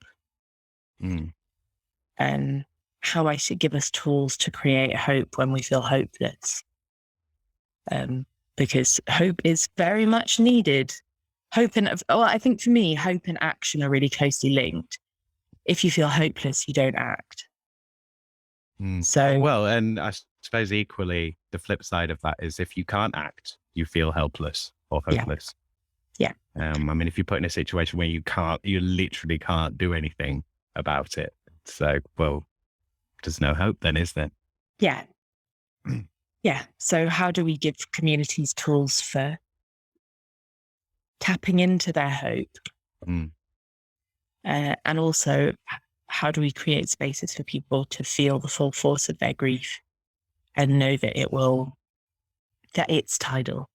And how I should give us tools to create hope when we feel hopeless. Because hope is very much needed. I think for me, hope and action are really closely linked. If you feel hopeless, you don't act. So, well, and I suppose equally the flip side of that is if you can't act, you feel helpless or hopeless. Yeah. I mean, if you're put in a situation where you literally can't do anything about it. So, well, there's no hope then, is there? Yeah. Yeah. So how do we give communities tools for tapping into their hope? And also, how do we create spaces for people to feel the full force of their grief and know that it's tidal,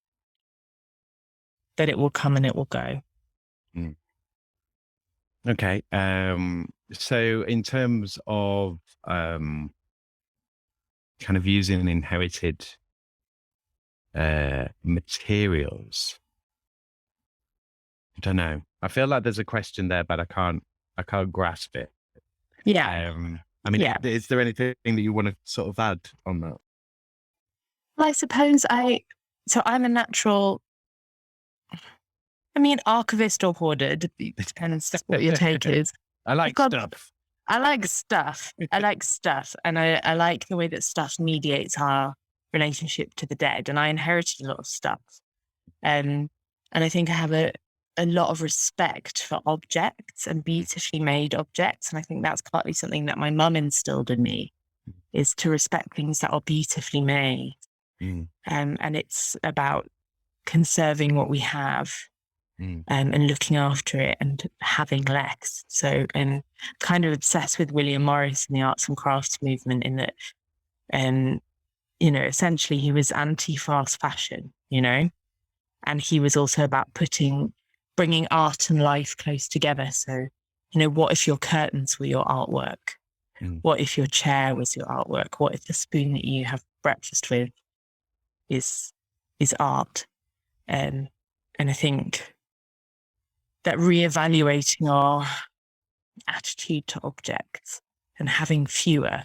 that it will come and it will go? Okay. So in terms of kind of using inherited materials, I don't know. I feel like there's a question there, but I can't grasp it. Yeah. I mean, is there anything that you want to sort of add on that? Well, I suppose I'm a natural, archivist or hoarder, depends what your take is. I like stuff. I like stuff. And I like the way that stuff mediates our relationship to the dead. And I inherited a lot of stuff. And I think I have a lot of respect for objects and beautifully made objects. And I think that's partly something that my mum instilled in me, is to respect things that are beautifully made. And it's about conserving what we have. And looking after it and having less. So, and kind of obsessed with William Morris and the arts and crafts movement, in that And, essentially he was anti-fast fashion, and he was also about bringing art and life close together. So, what if your curtains were your artwork? What if your chair was your artwork? What if the spoon that you have breakfast with is art? And I think that reevaluating our attitude to objects and having fewer.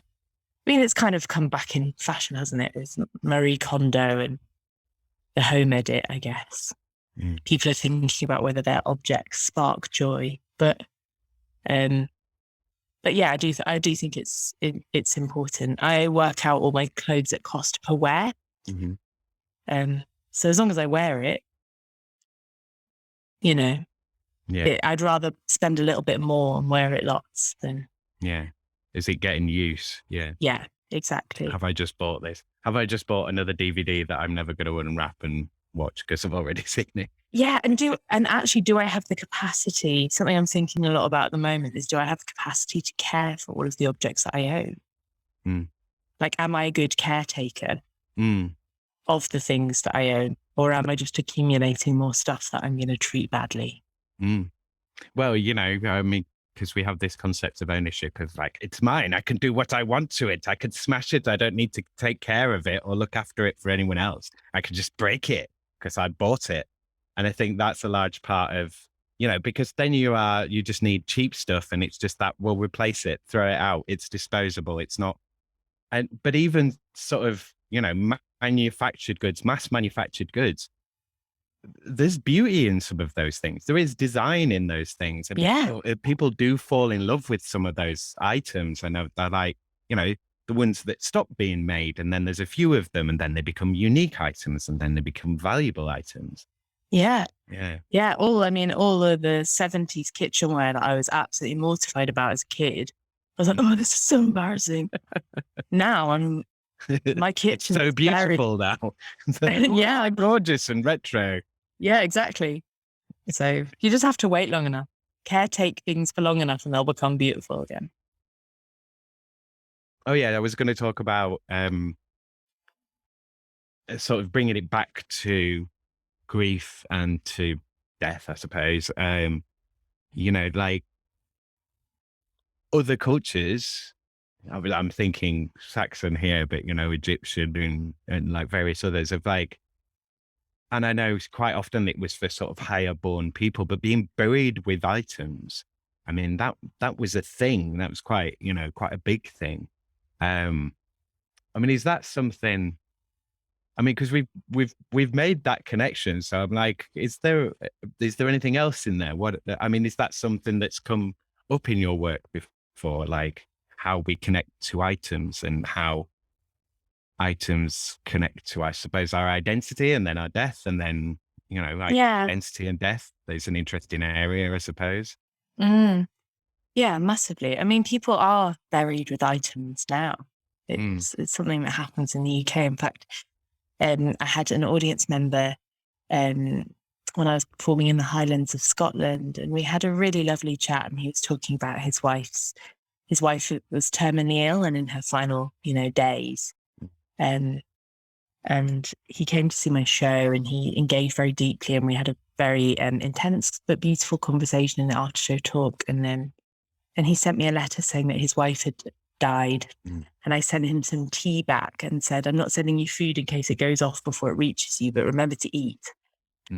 I mean, it's kind of come back in fashion, hasn't it? It's Marie Kondo and the home edit, I guess. People are thinking about whether their objects spark joy, but yeah, I do think it's important. I work out all my clothes at cost per wear. So as long as I wear it, I'd rather spend a little bit more and wear it lots than. Yeah. Is it getting use? Yeah. Yeah, exactly. Have I just bought this? Have I just bought another DVD that I'm never going to unwrap and watch because I've already seen it? Yeah. And actually, do I have the capacity? Something I'm thinking a lot about at the moment is, do I have the capacity to care for all of the objects that I own? Like, am I a good caretaker of the things that I own? Or am I just accumulating more stuff that I'm going to treat badly? Well, I mean, because we have this concept of ownership of like, it's mine. I can do what I want to it. I can smash it. I don't need to take care of it or look after it for anyone else. I can just break it because I bought it. And I think that's a large part of, because then you just need cheap stuff and it's just that, we'll replace it, throw it out. It's disposable. It's not. But even sort of, manufactured goods, mass manufactured goods, there's beauty in some of those things. There is design in those things. And people do fall in love with some of those items. And they're like, the ones that stop being made. And then there's a few of them and then they become unique items and then they become valuable items. Yeah. Yeah. Yeah. All of the 70s kitchenware that I was absolutely mortified about as a kid. I was like, oh, this is so embarrassing. Now my kitchen so beautiful now. Yeah. Gorgeous and retro. Yeah, exactly. So you just have to wait long enough, caretake things for long enough and they'll become beautiful again. Oh yeah. I was going to talk about sort of bringing it back to grief and to death, I suppose. Like other cultures, I'm thinking Saxon here, but Egyptian and like various others of like, and I know quite often it was for sort of higher born people, but being buried with items, I mean, that was a thing. That was quite a big thing. I mean, is that something? I mean, because we've made that connection. So I'm like, is there anything else in there? Is that something that's come up in your work before, like how we connect to items and how items connect to, I suppose, our identity and then our death and then, identity and death. There's an interesting area, I suppose. Yeah, massively. I mean, people are buried with items now. It's something that happens in the UK. In fact, I had an audience member when I was performing in the Highlands of Scotland, and we had a really lovely chat, and he was talking about his wife was terminally ill and in her final, days. And he came to see my show and he engaged very deeply, and we had a very intense but beautiful conversation in the after show talk. And then he sent me a letter saying that his wife had died. And I sent him some tea back and said, I'm not sending you food in case it goes off before it reaches you, but remember to eat.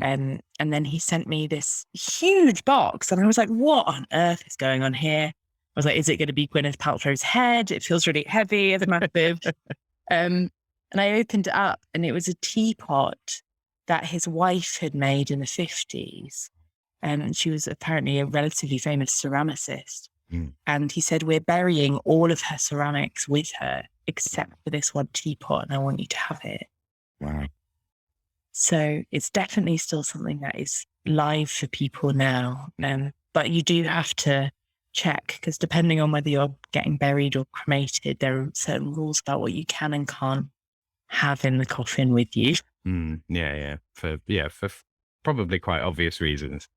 And then he sent me this huge box and I was like, what on earth is going on here? I was like, is it going to be Gwyneth Paltrow's head? It feels really heavy. It's massive. And I opened it up and it was a teapot that his wife had made in the 50s. And she was apparently a relatively famous ceramicist. And he said, we're burying all of her ceramics with her, except for this one teapot, and I want you to have it. Wow. So it's definitely still something that is live for people now. But you do have to check, because depending on whether you're getting buried or cremated, there are certain rules about what you can and can't have in the coffin with you. Yeah. For probably quite obvious reasons.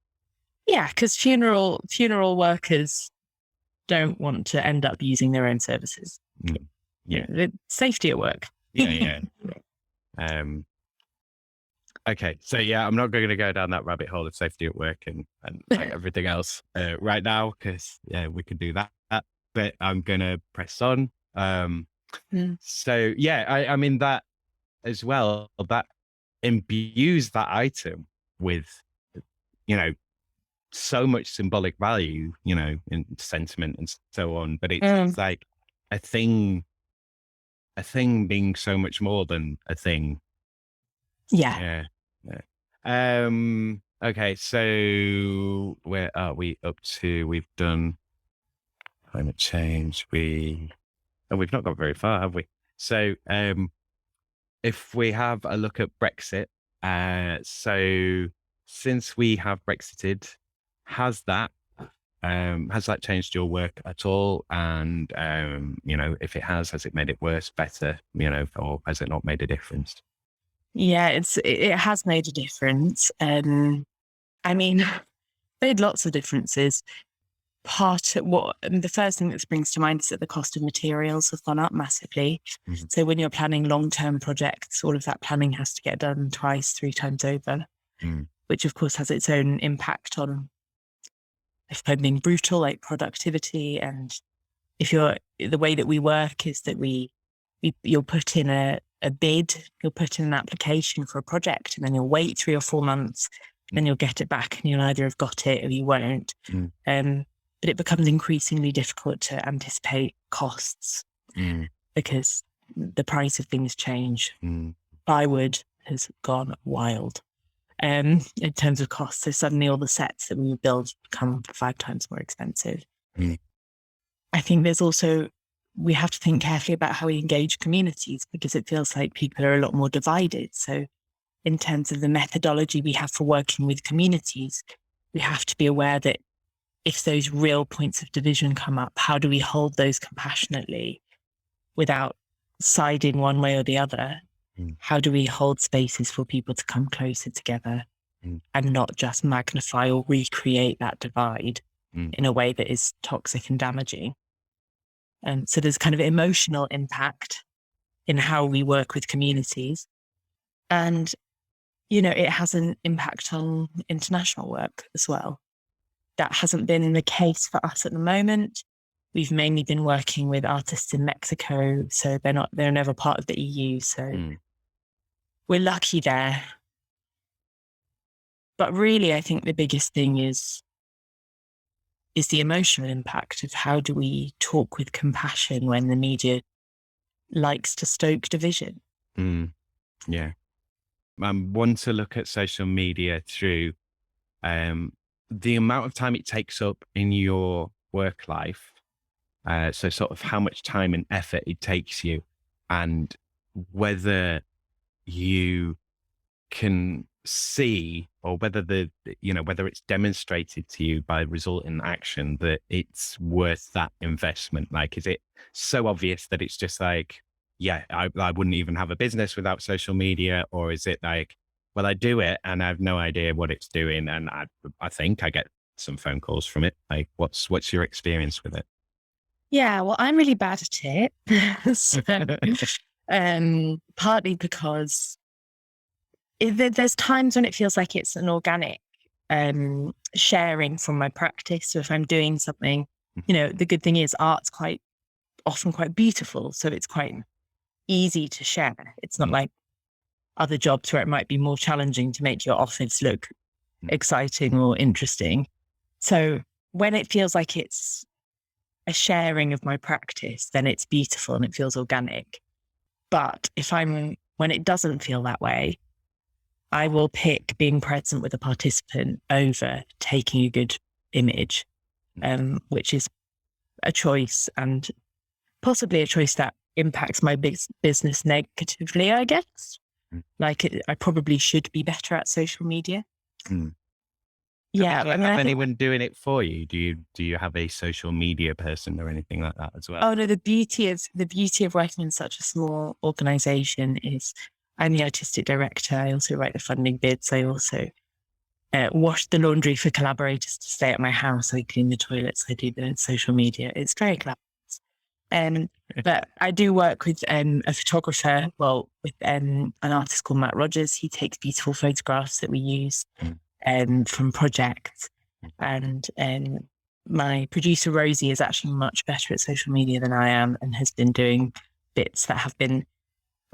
Yeah, because funeral workers don't want to end up using their own services. Safety at work. Yeah. Okay, so I'm not going to go down that rabbit hole of safety at work and like everything else right now, because we could do that. But I'm going to press on. So I mean that as well, that imbues that item with, so much symbolic value, in sentiment and so on. But it's like a thing being so much more than a thing. Yeah. Okay, so where are we up to? We've done climate change. We've not got very far, have we? So if we have a look at Brexit, so since we have Brexited, has that changed your work at all? And if it has it made it worse, better, or has it not made a difference? Yeah, it has made a difference. I mean, made lots of differences. The first thing that springs to mind is that the cost of materials has gone up massively. Mm-hmm. So when you're planning long-term projects, all of that planning has to get done twice, 3 times over, which of course has its own impact on, if I'm being brutal, like productivity. And the way that we work is that you'll put in a bid, you'll put in an application for a project, and then you'll wait 3 or 4 months, then you'll get it back, and you'll either have got it or you won't. But it becomes increasingly difficult to anticipate costs because the price of things change. Plywood has gone wild in terms of costs. So suddenly all the sets that we build become 5 times more expensive. I think there's also, we have to think carefully about how we engage communities, because it feels like people are a lot more divided. So in terms of the methodology we have for working with communities, we have to be aware that if those real points of division come up, how do we hold those compassionately without siding one way or the other? How do we hold spaces for people to come closer together and not just magnify or recreate that divide in a way that is toxic and damaging? And so there's kind of emotional impact in how we work with communities. And, it has an impact on international work as well. That hasn't been the case for us at the moment. We've mainly been working with artists in Mexico, so they're never part of the EU. So we're lucky there. But really, I think the biggest thing is the emotional impact of how do we talk with compassion when the media likes to stoke division. Yeah. I want to look at social media through the amount of time it takes up in your work life. So sort of how much time and effort it takes you, and whether you can see, or whether whether it's demonstrated to you by resultant action that it's worth that investment. Like, is it so obvious that it's just like, I wouldn't even have a business without social media? Or is it like, well, I do it and I have no idea what it's doing, and I think I get some phone calls from it. Like, what's your experience with it? Yeah, well, I'm really bad at it. So, partly because there's times when it feels like it's an organic sharing from my practice. So if I'm doing something, the good thing is art's often quite beautiful. So it's quite easy to share. It's not like other jobs where it might be more challenging to make your office look exciting or interesting. So when it feels like it's a sharing of my practice, then it's beautiful and it feels organic. But when it doesn't feel that way, I will pick being present with a participant over taking a good image, which is a choice, and possibly a choice that impacts my business negatively, I guess. Like, I probably should be better at social media. Yeah. Do you have anyone doing it for you? Do you have a social media person or anything like that as well? Oh no, the beauty of working in such a small organization is I'm the artistic director. I also write the funding bids. I also wash the laundry for collaborators to stay at my house. I clean the toilets. I do the social media. It's very collaborative. But I do work with a photographer, with an artist called Matt Rogers. He takes beautiful photographs that we use from projects. And my producer, Rosie, is actually much better at social media than I am and has been doing bits that have been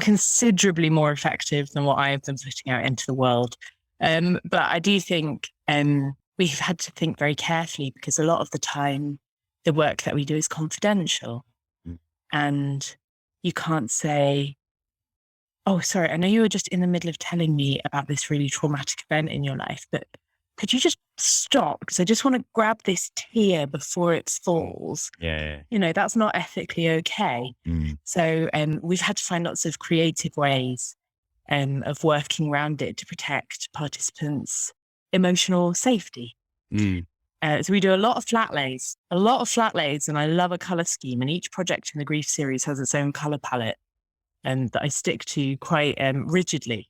considerably more effective than what I have been putting out into the world. But I do think we've had to think very carefully, because a lot of the time the work that we do is confidential. And you can't say, oh, sorry, I know you were just in the middle of telling me about this really traumatic event in your life, but could you just stop? Because I just want to grab this tear before it falls. Yeah. That's not ethically okay. So we've had to find lots of creative ways of working around it to protect participants' emotional safety. So we do a lot of flat lays, and I love a colour scheme. And each project in the Grief series has its own colour palette that I stick to quite rigidly,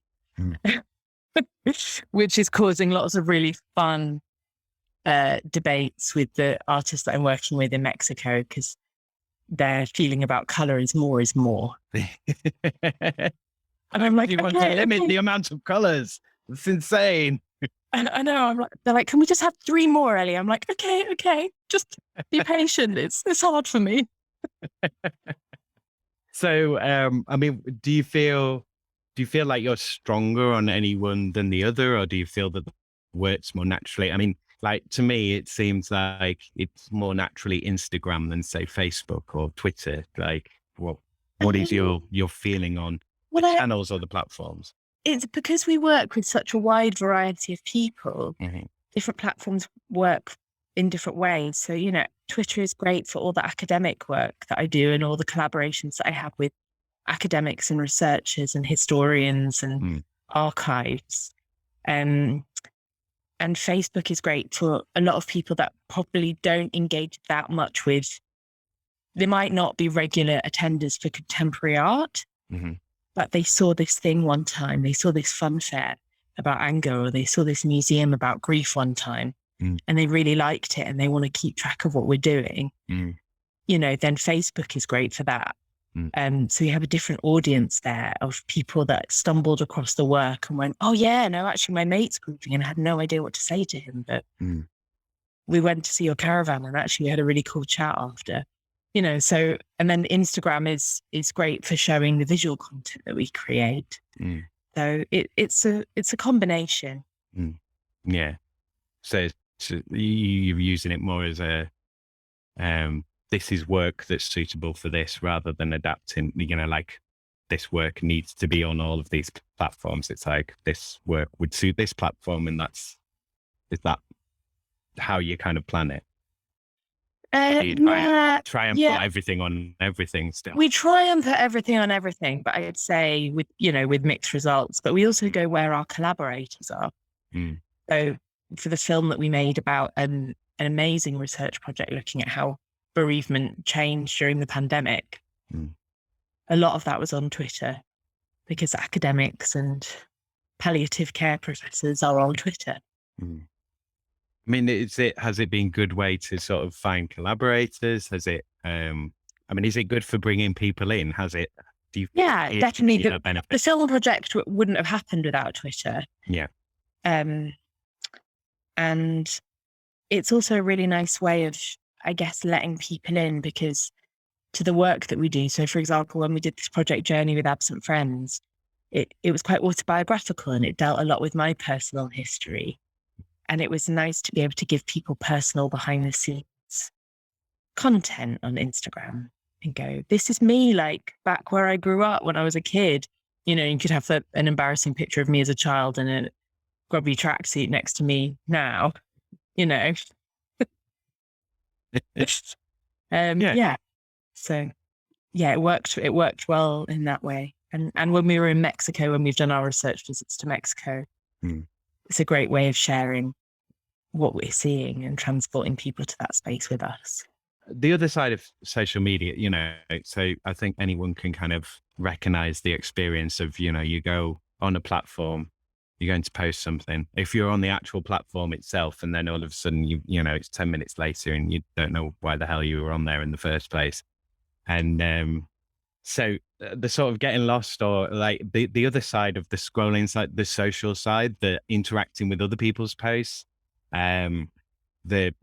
which is causing lots of really fun debates with the artists that I'm working with in Mexico, because their feeling about colour is more is more. And I'm like, you want to limit the amount of colours. It's insane. I know. They're like, can we just have 3 more, Ellie? I'm like, okay, just be patient. It's hard for me. So, I mean, do you feel like you're stronger on any one than the other, or do you feel that it works more naturally? I mean, like, to me, it seems like it's more naturally Instagram than, say, Facebook or Twitter. Like, what is your feeling on the channels or the platforms? It's because we work with such a wide variety of people. Different platforms work in different ways. So, Twitter is great for all the academic work that I do and all the collaborations that I have with academics and researchers and historians and archives. And Facebook is great for a lot of people that probably don't engage that much with. They might not be regular attenders for contemporary art, but they saw this thing one time. They saw this fun fair about anger, or they saw this museum about grief one time, and they really liked it and they want to keep track of what we're doing. Then Facebook is great for that. So you have a different audience there of people that stumbled across the work and went, oh yeah, no, actually my mate's grieving and I had no idea what to say to him, but we went to see your caravan and actually we had a really cool chat after. So, and then Instagram is great for showing the visual content that we create. So it's a combination. Yeah. So you're using it more as a, this is work that's suitable for this, rather than adapting, like this work needs to be on all of these platforms. It's like this work would suit this platform, and is that how you kind of plan it? Try and put everything on everything still. We try and put everything on everything, but I'd say with mixed results. But we also go where our collaborators are. So for the film that we made about an amazing research project looking at how bereavement changed during the pandemic, a lot of that was on Twitter, because academics and palliative care professors are on Twitter. I mean, has it been a good way to sort of find collaborators? Has it, is it good for bringing people in? Definitely. The film project wouldn't have happened without Twitter. Yeah. And it's also a really nice way of, I guess, letting people in, because to the work that we do. So for example, when we did this project Journey with Absent Friends, it was quite autobiographical and it dealt a lot with my personal history. And it was nice to be able to give people personal behind the scenes content on Instagram and go, this is me, like back where I grew up when I was a kid. You could have an embarrassing picture of me as a child and a grubby tracksuit next to me now, So it worked well in that way. And when we were in Mexico, when we've done our research visits to Mexico, it's a great way of sharing what we're seeing and transporting people to that space with us. The other side of social media, so I think anyone can kind of recognize the experience of, you go on a platform, you're going to post something. If you're on the actual platform itself, and then all of a sudden, it's 10 minutes later and you don't know why the hell you were on there in the first place. And so the sort of getting lost, or like the other side of the scrolling side, the social side, the interacting with other people's posts, the,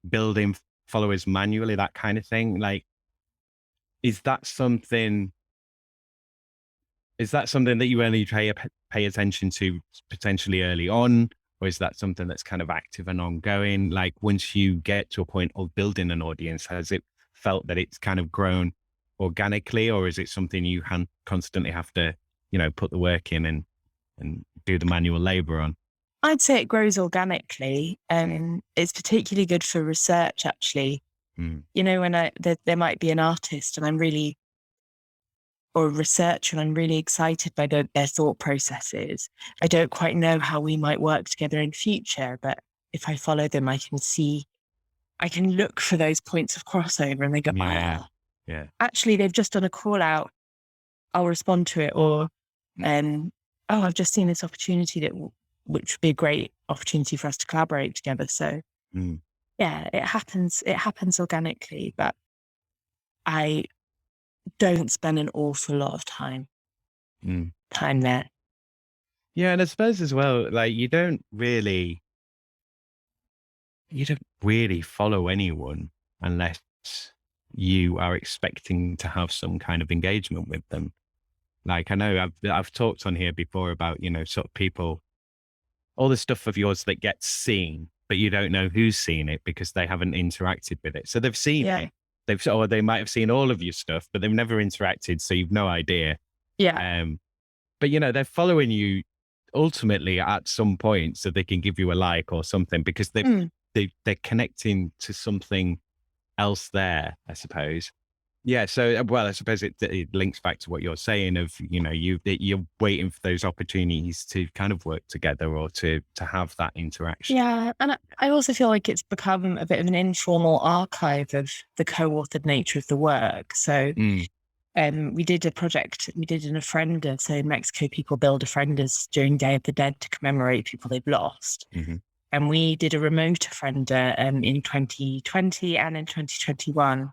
building followers manually, that kind of thing. Like, is that something that you only pay attention to potentially early on, or is that something that's kind of active and ongoing? Like, once you get to a point of building an audience, has it felt that it's kind of grown organically, or is it something you constantly have to, put the work in and do the manual labor on? I'd say it grows organically, and it's particularly good for research, actually. Mm. When there might be an artist or a researcher, and I'm really excited by their thought processes. I don't quite know how we might work together in future, but if I follow them, I can look for those points of crossover, and they go, yeah, actually, they've just done a call out. I'll respond to it. Or, I've just seen this opportunity which would be a great opportunity for us to collaborate together. So yeah, it happens organically, but I don't spend an awful lot of time there. Yeah. And I suppose as well, like, you don't really follow anyone unless you are expecting to have some kind of engagement with them. Like, I know I've talked on here before about, sort of people, all the stuff of yours that gets seen, but you don't know who's seen it because they haven't interacted with it. So they've seen it. Or they might have seen all of your stuff, but they've never interacted. So you've no idea. Yeah. But they're following you ultimately at some point so they can give you a like or something, because they're connecting to something else there, I suppose. Yeah. So, well, I suppose it links back to what you're saying of, you're waiting for those opportunities to kind of work together or to have that interaction. Yeah. And I also feel like it's become a bit of an informal archive of the co-authored nature of the work. So we did a project, we did an ofrenda. So in Mexico, people build ofrendas during Day of the Dead to commemorate people they've lost. Mm-hmm. And we did a remote ofrenda in 2020 and in 2021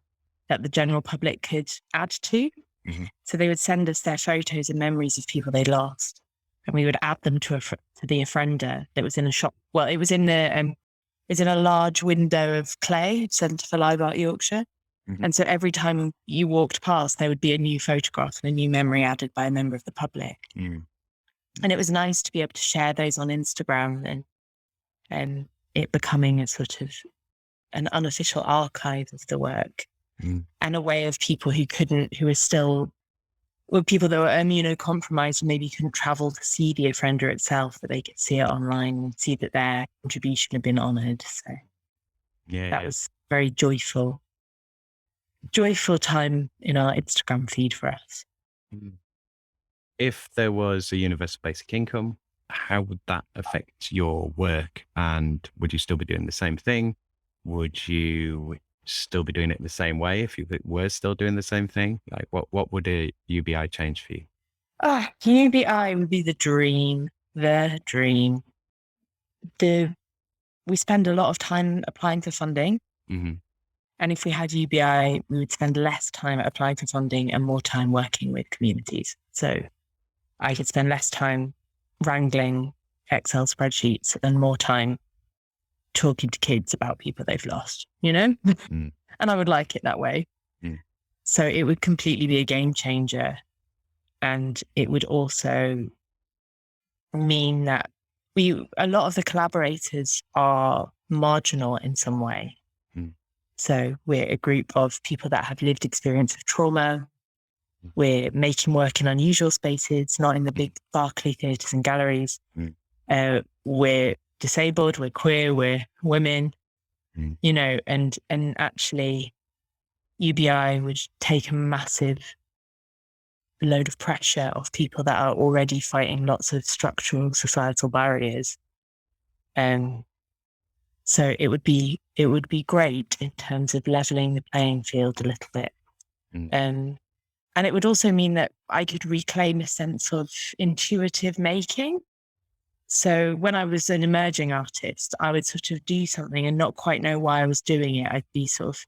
that the general public could add to. Mm-hmm. So they would send us their photos and memories of people they lost, and we would add them to the ofrenda that was in a shop. Well, it was in a large window of clay, Centre for Live Art Yorkshire. Mm-hmm. And so every time you walked past, there would be a new photograph and a new memory added by a member of the public. Mm. And it was nice to be able to share those on Instagram, and it becoming a sort of an unofficial archive of the work. And a way of people were people that were immunocompromised and maybe couldn't travel to see the ofrenda itself, but they could see it online and see that their contribution had been honoured. So that was very joyful time in our Instagram feed for us. If there was a universal basic income, how would that affect your work? And would you still be doing the same thing? Would you still be doing it the same way if you were still doing the same thing? Like, what would a UBI change for you? UBI would be the dream. We spend a lot of time applying for funding. Mm-hmm. And if we had UBI, we would spend less time applying for funding and more time working with communities. So I could spend less time wrangling Excel spreadsheets and more time talking to kids about people they've lost, And I would like it that way. So it would completely be a game changer. And it would also mean that a lot of the collaborators are marginal in some way. So we're a group of people that have lived experience of trauma. We're making work in unusual spaces, not in the big Barclay theatres and galleries. We're disabled, we're queer, we're women, and actually UBI would take a massive load of pressure off people that are already fighting lots of structural societal barriers. So it would be great in terms of leveling the playing field a little bit. And it would also mean that I could reclaim a sense of intuitive making. So when I was an emerging artist, I would sort of do something and not quite know why I was doing it. I'd be sort of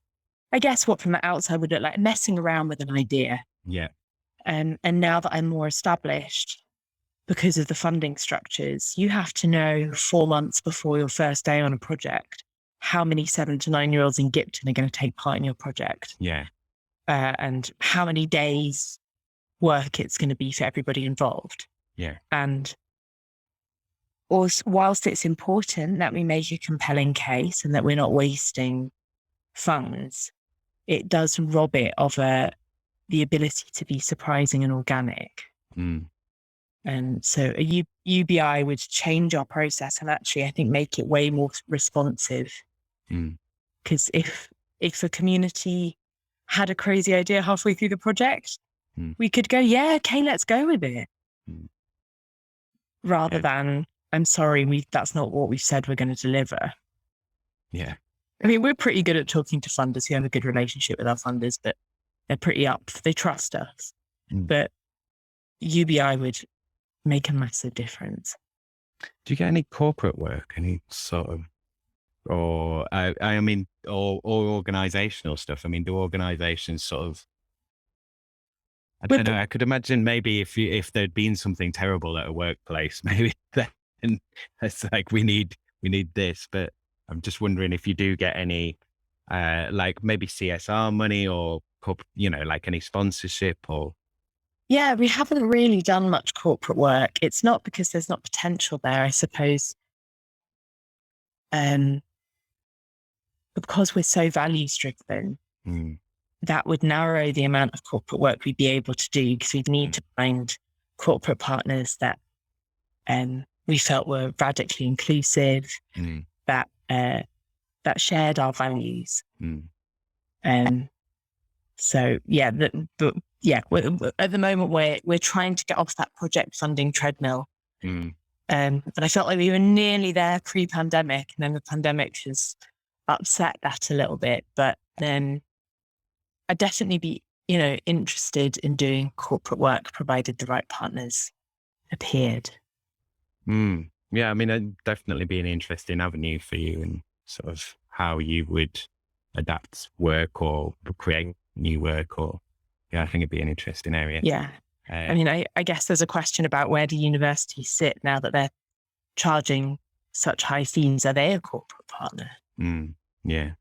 I guess what from the outside would look like messing around with an idea. Yeah. And now that I'm more established, because of the funding structures, you have to know 4 months before your first day on a project how many 7 to 9-year-olds in Gipton are going to take part in your project. Yeah. And how many days work it's going to be for everybody involved. Yeah. And whilst it's important that we make a compelling case and that we're not wasting funds, it does rob it of the ability to be surprising and organic. And so a UBI would change our process and actually, I think, make it way more responsive. Because if a community had a crazy idea halfway through the project, we could go, yeah, okay, let's go with it. Rather than, I'm sorry, that's not what we said we're going to deliver. Yeah. I mean, we're pretty good at talking to funders who have a good relationship with our funders, but they're pretty they trust us. But UBI would make a massive difference. Do you get any corporate work, any sort of, or I mean, or organizational stuff? I mean, do organizations sort of, I don't know, I could imagine maybe if there'd been something terrible at a workplace, maybe then it's like, we need this, but I'm just wondering if you do get any, like maybe CSR money or, like any sponsorship or. Yeah, we haven't really done much corporate work. It's not because there's not potential there, I suppose. Because we're so values driven, that would narrow the amount of corporate work we'd be able to do, because we'd need to find corporate partners that we felt were radically inclusive, that shared our values. So yeah, at the moment we're trying to get off that project funding treadmill. But I felt like we were nearly there pre-pandemic, and then the pandemic has upset that a little bit. But then I'd definitely be, interested in doing corporate work, provided the right partners appeared. Yeah, I mean, it'd definitely be an interesting avenue for you, and sort of how you would adapt work or create new work, or I think it'd be an interesting area. Yeah. I mean, I guess there's a question about where do universities sit now that they're charging such high fees? Are they a corporate partner? Yeah.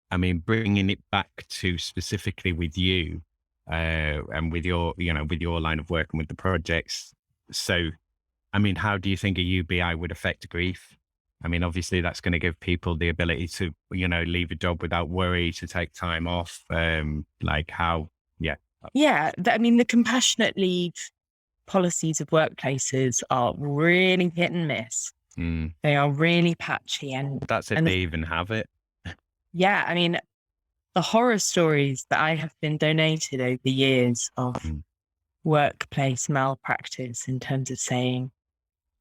I mean, bringing it back to specifically with you, and with your, with your line of work and with the projects. So, I mean, how do you think a UBI would affect grief? I mean, obviously that's going to give people the ability to, leave a job without worry, to take time off. Like how, Yeah. I mean, the compassionate leave policies of workplaces are really hit and miss. They are really patchy. And that's if they even have it. Yeah. I mean, the horror stories that I have been donated over the years of workplace malpractice, in terms of saying,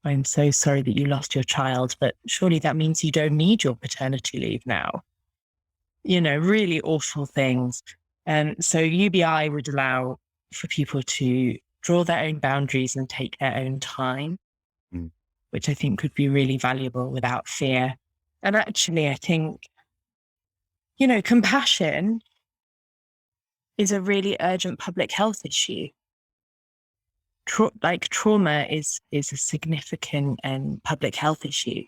I'm so sorry that you lost your child, but surely that means you don't need your paternity leave now. Really awful things. And so UBI would allow for people to draw their own boundaries and take their own time, which I think could be really valuable without fear. And actually, I think, compassion is a really urgent public health issue. Trauma is a significant public health issue.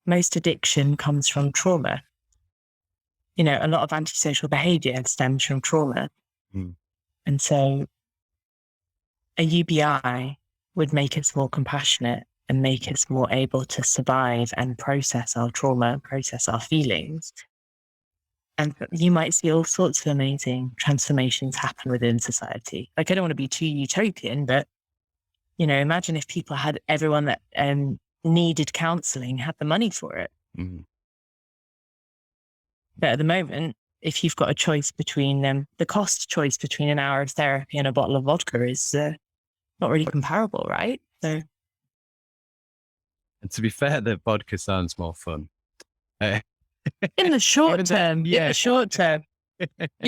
Most addiction comes from trauma. A lot of antisocial behavior stems from trauma. And so a UBI would make us more compassionate and make us more able to survive and process our trauma, process our feelings. And you might see all sorts of amazing transformations happen within society. Like, I don't want to be too utopian, but, imagine if people had, everyone that needed counselling had the money for it. But at the moment, if you've got a choice between the cost choice between an hour of therapy and a bottle of vodka is not really comparable, right? So, and to be fair, the vodka sounds more fun. In the short term, you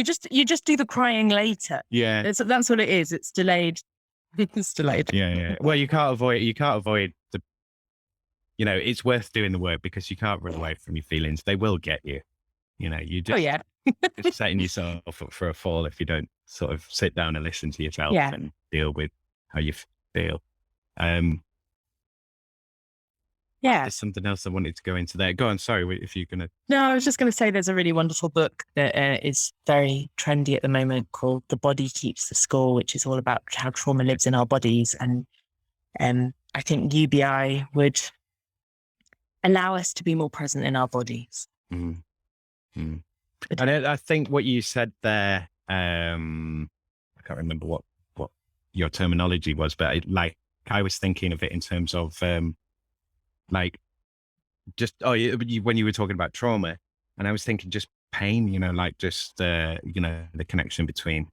just do the crying later. Yeah, that's what it is. It's delayed. It's delayed. Yeah. Well, you can't avoid the. It's worth doing the work, because you can't run away from your feelings. They will get you. You Oh just, yeah. just setting yourself up for a fall if you don't sort of sit down and listen to yourself Yeah. and deal with how you feel. Yeah. There's something else I wanted to go into there. Go on. Sorry, if you're going to. No, I was just going to say there's a really wonderful book that is very trendy at the moment called The Body Keeps the Score, which is all about how trauma lives in our bodies. And I think UBI would allow us to be more present in our bodies. Mm. Mm. And I think what you said there, I can't remember what your terminology was, but I was thinking of it in terms of just when you were talking about trauma, and I was thinking just pain, just the connection between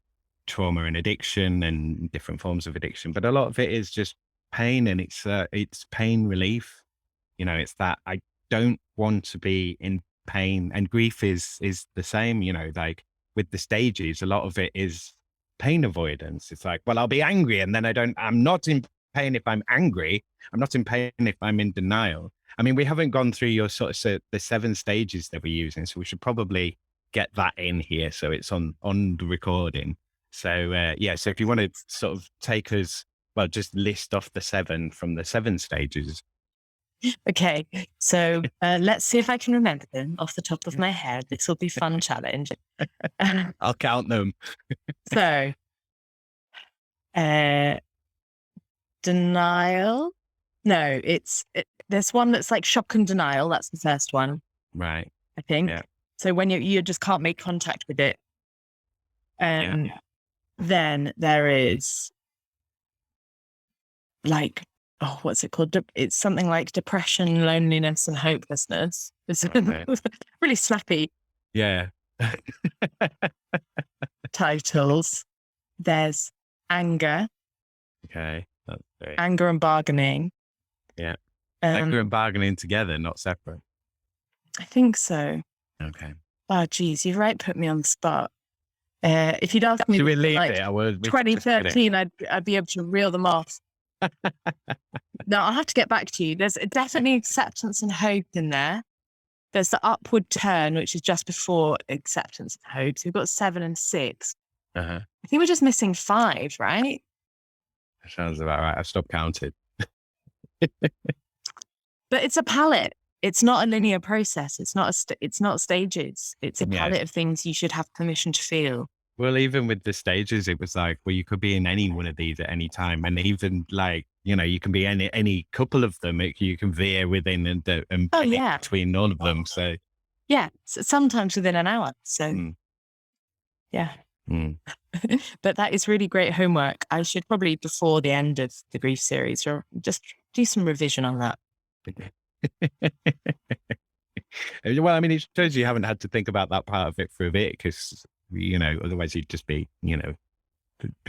trauma and addiction and different forms of addiction. But a lot of it is just pain, and it's pain relief. It's that I don't want to be in pain, and grief is the same. With the stages, a lot of it is pain avoidance. It's like, well, I'll be angry, and then I'm not in pain if I'm angry. I'm not in pain if I'm in denial. I mean, we haven't gone through your the 7 stages that we're using, so we should probably get that in here so it's on the recording. So so if you want to sort of take us, well, just list off the 7 from the 7 stages. Okay, so let's see if I can remember them off the top of my head. This will be a fun challenge. I'll count them. So, denial. No, there's one that's like shock and denial. That's the first one. Right. I think. Yeah. So when you just can't make contact with it. Then there is like, what's it called? It's something like depression, loneliness, and hopelessness. It's really snappy. Yeah. Titles. There's anger. Okay. That's great. Anger and bargaining. Yeah. Anger and bargaining together, not separate. I think so. Okay. Oh, geez, you've put me on the spot. If you'd asked me, should we leave like, it? 2013, I'd be able to reel them off. No, I'll have to get back to you. There's definitely acceptance and hope in there. There's the upward turn, which is just before acceptance and hope. So we've got 7 and 6. Uh-huh. I think we're just missing 5, right? That sounds about right. I've stopped counting. But it's a palette. It's not a linear process. It's not stages. It's a palette of things you should have permission to feel. Well, even with the stages, it was like, well, you could be in any one of these at any time. And even you can be any couple of them. You can veer within and between all of them. So yeah, sometimes within an hour. So yeah. But that is really great homework. I should probably, before the end of the grief series, or just do some revision on that. Well, I mean, it shows you haven't had to think about that part of it for a bit, because otherwise you'd just be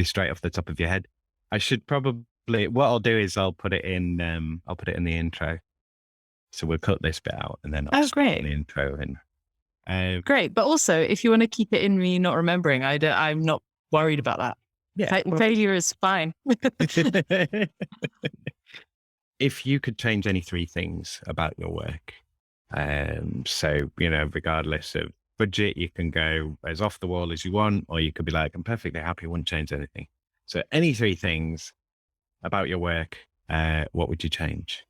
straight off the top of your head. I should probably, what I'll do is I'll put it in the intro. So we'll cut this bit out and then I'll great. put the intro in. Great. But also, if you want to keep it in me not remembering, I'm not worried about that. Yeah. Failure is fine. If you could change any 3 things about your work, so, regardless of budget, you can go as off the wall as you want, or you could be like, I'm perfectly happy, wouldn't change anything. So any 3 things about your work, what would you change?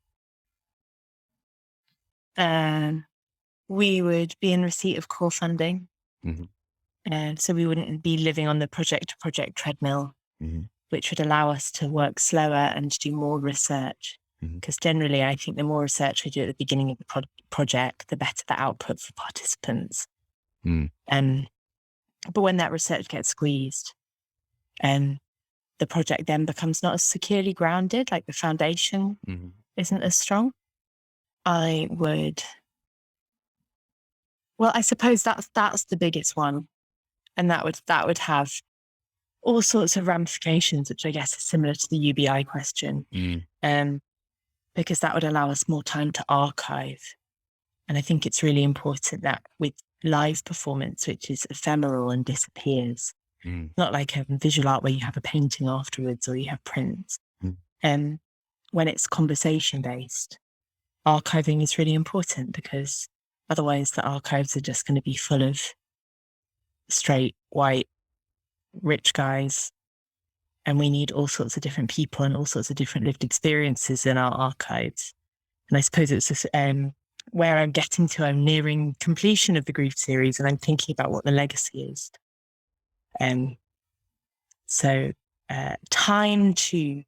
We would be in receipt of core funding. And so we wouldn't be living on the project to project treadmill, which would allow us to work slower and to do more research. Because generally, I think the more research we do at the beginning of the project, the better the output for participants. But when that research gets squeezed, the project then becomes not as securely grounded, like the foundation isn't as strong. I suppose that's the biggest one. And that would have all sorts of ramifications, which I guess is similar to the UBI question. Because that would allow us more time to archive. And I think it's really important that with live performance, which is ephemeral and disappears, not like visual art where you have a painting afterwards or you have prints. When it's conversation based, archiving is really important because Otherwise, the archives are just going to be full of straight, white, rich guys. And we need all sorts of different people and all sorts of different lived experiences in our archives. And I suppose it's this, where I'm getting to. I'm nearing completion of the grief series, and I'm thinking about what the legacy is. So time to,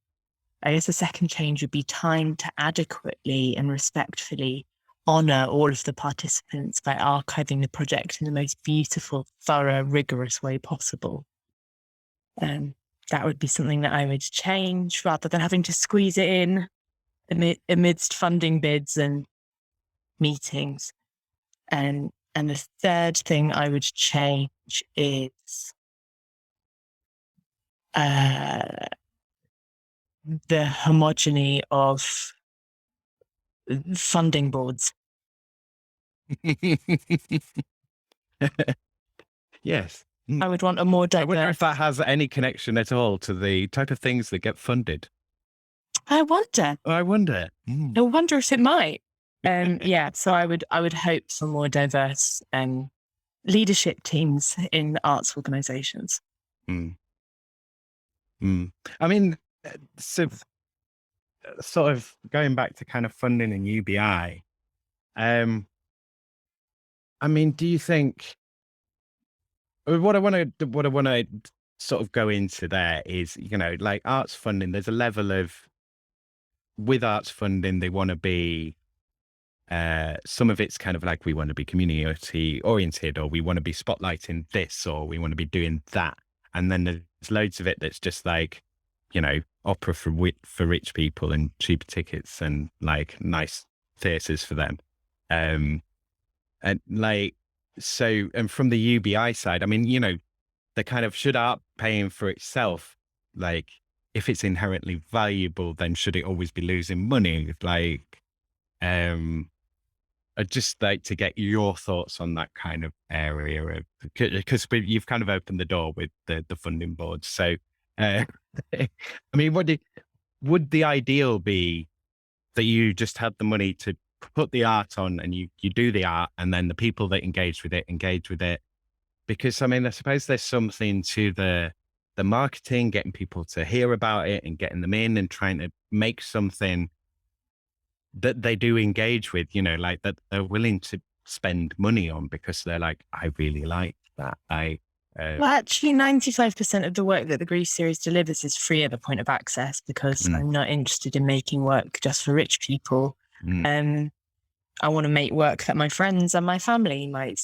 I guess the second change would be time to adequately and respectfully honour all of the participants by archiving the project in the most beautiful, thorough, rigorous way possible. That would be something that I would change rather than having to squeeze it in amidst funding bids and meetings. And the third thing I would change is the homogeny of funding boards. Yes. I would want a more diverse. I wonder if that has any connection at all to the type of things that get funded. I wonder. I wonder if it might. So I would hope for more diverse leadership teams in arts organisations. I mean, so sort of going back to kind of funding and UBI. I mean, do you think what I want to sort of go into there is, like arts funding, there's a level of, with arts funding, they want to be, some of it's kind of like, we want to be community oriented, or we want to be spotlighting this, or we want to be doing that. And then there's loads of it that's just like, opera for rich people and cheaper tickets and like nice theatres for them. And like, so, and from the UBI side, I mean, the kind of, should art paying for itself? Like, if it's inherently valuable, then should it always be losing money? Like, I'd just like to get your thoughts on that kind of area, because you've kind of opened the door with the funding board. So, I mean, would the ideal be that you just had the money to put the art on and you do the art, and then the people that engage with it? Because I mean, I suppose there's something to the marketing, getting people to hear about it and getting them in and trying to make something that they do engage with, like that they're willing to spend money on, because they're like, I really like that. Well, actually, 95% of the work that the Grief series delivers is free at the point of access, because I'm not interested in making work just for rich people. I want to make work that my friends and my family might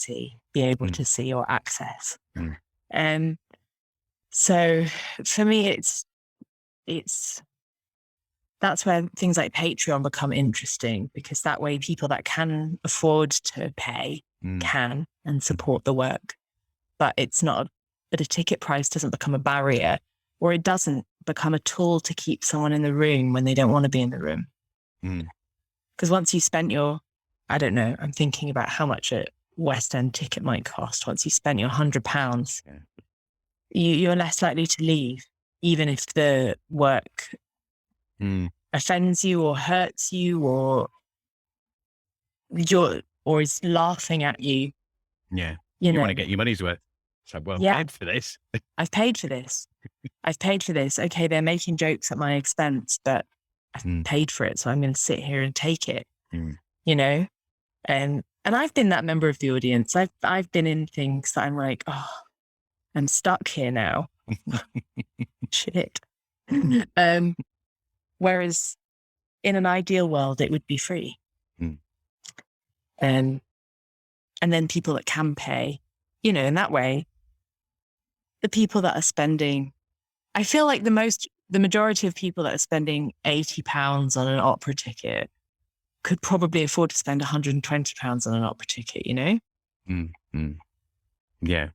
be able to see or access. So for me, it's that's where things like Patreon become interesting, because that way people that can afford to pay can and support the work. But it's not, but a ticket price doesn't become a barrier, or it doesn't become a tool to keep someone in the room when they don't want to be in the room. Because once you spent your, I don't know, I'm thinking about how much a West End ticket might cost. Once you spent your £100, you're less likely to leave, even if the work offends you or hurts you or is laughing at you. Yeah. You want to get your money's worth. So, well, I paid for this. I've paid for this. Okay, they're making jokes at my expense, but I've paid for it, so I'm going to sit here and take it. And I've been that member of the audience. I've been in things that I'm like, oh, I'm stuck here now. Shit. Whereas in an ideal world, it would be free. And then people that can pay, in that way, the people that are spending, I feel like the majority of people that are spending £80 on an opera ticket could probably afford to spend £120 on an opera ticket, Yeah.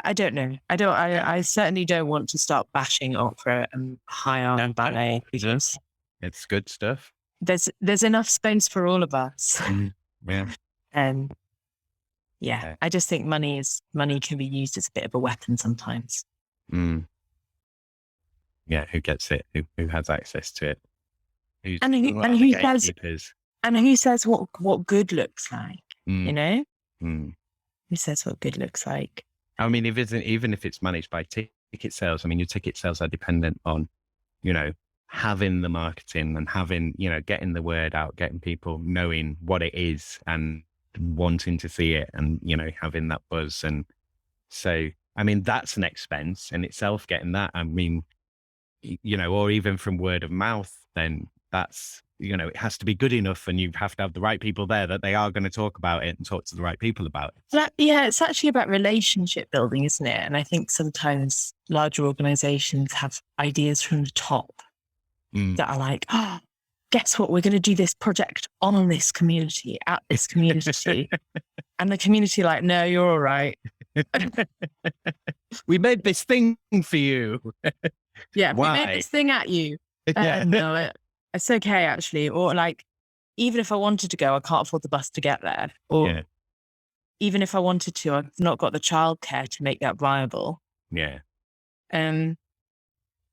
I don't know. I certainly don't want to start bashing opera and high art and ballet, because it's good stuff. There's enough space for all of us. Yeah. I just think money can be used as a bit of a weapon sometimes. Yeah, who gets it? Who has access to it? And who says what good looks like? You know, Mm. who says what good looks like? I mean, even if it's managed by ticket sales, I mean, your ticket sales are dependent on, having the marketing and having, getting the word out, getting people knowing what it is and wanting to see it and, having that buzz. And so, I mean, that's an expense in itself, getting that. I mean, or even from word of mouth, then that's, it has to be good enough and you have to have the right people there that they are going to talk about it and talk to the right people about it. It's actually about relationship building, isn't it? And I think sometimes larger organizations have ideas from the top that are like, guess what? We're going to do this project on this community, at this community. And the community like, no, you're all right. We made this thing for you. Yeah, why? We made this thing at you. No, it's okay, actually. Or like, even if I wanted to go, I can't afford the bus to get there. Or even if I wanted to, I've not got the childcare to make that viable. Yeah.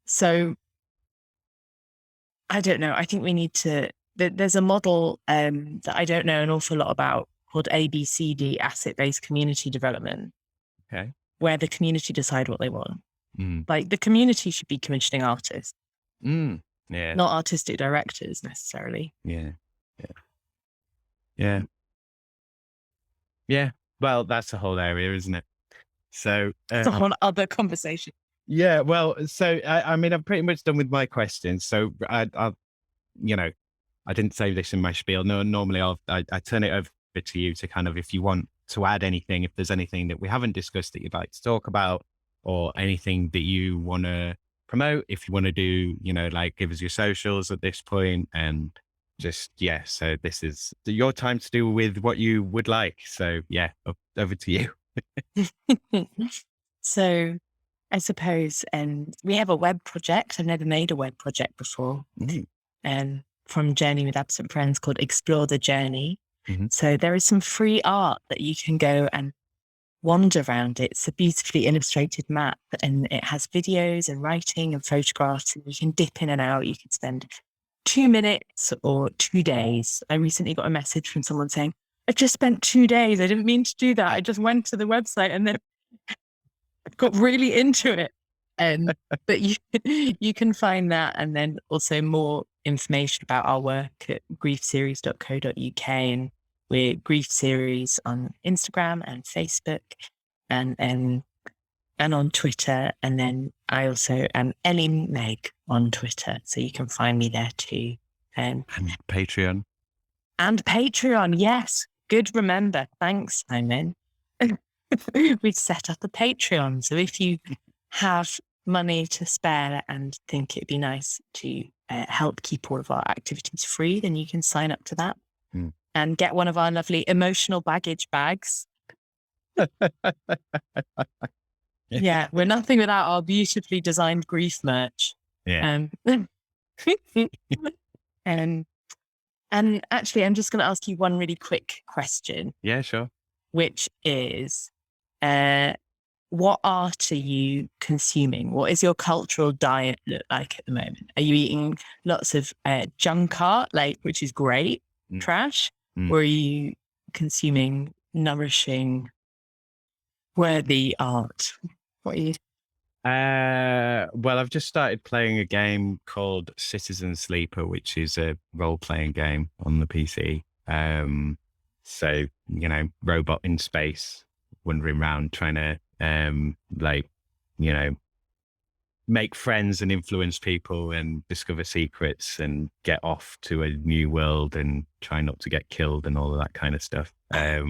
So I don't know. I think we need to, there's a model that I don't know an awful lot about called ABCD, asset-based community development. Okay. Where the community decide what they want. Like the community should be commissioning artists. Yeah. Not artistic directors necessarily. Yeah. Well, that's a whole area, isn't it? So it's a whole other conversation. Yeah. Well, so I mean, I'm pretty much done with my questions. So I didn't say this in my spiel. No, normally I turn it over to you to kind of, if you want to add anything, if there's anything that we haven't discussed that you'd like to talk about, or anything that you want to promote, if you want to do, like give us your socials at this point, and just, so this is your time to do with what you would like. So over to you. So I suppose, we have a web project. I've never made a web project before. From Journey with Absent Friends called Explore the Journey. So there is some free art that you can go and wander around. It's a beautifully illustrated map, and it has videos and writing and photographs, and you can dip in and out. You can spend 2 minutes or 2 days. I recently got a message from someone saying, I just spent 2 days. I didn't mean to do that. I just went to the website and then got really into it. But you can find that, and then also more information about our work at griefseries.co.uk, and we're Grief Series on Instagram and Facebook and on Twitter. And then I also am Ellie Meg on Twitter, so you can find me there too. And Patreon. And Patreon, yes. Good remember. Thanks, Simon. We've set up a Patreon. So if you have money to spare and think it'd be nice to help keep all of our activities free, then you can sign up to that and get one of our lovely emotional baggage bags. Yeah, we're nothing without our beautifully designed grief merch. Yeah. And actually, I'm just going to ask you one really quick question. Yeah, sure. Which is, what art are you consuming? What is your cultural diet look like at the moment? Are you eating lots of junk art, which is great, trash? Or are you consuming nourishing, worthy art? What are you? Well, I've just started playing a game called Citizen Sleeper, which is a role-playing game on the PC. So, robot in space, wandering around trying to, make friends and influence people and discover secrets and get off to a new world and try not to get killed and all of that kind of stuff. I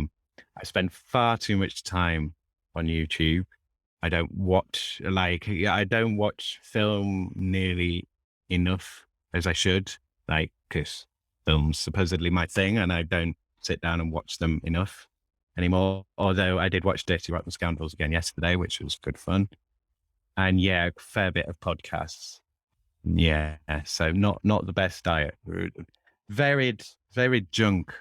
spend far too much time on YouTube. I don't watch film nearly enough as I should, because film's supposedly my thing, and I don't sit down and watch them enough anymore. Although I did watch Dirty Rotten Scoundrels again yesterday, which was good fun. And a fair bit of podcasts. Yeah, so not the best diet. Varied junk.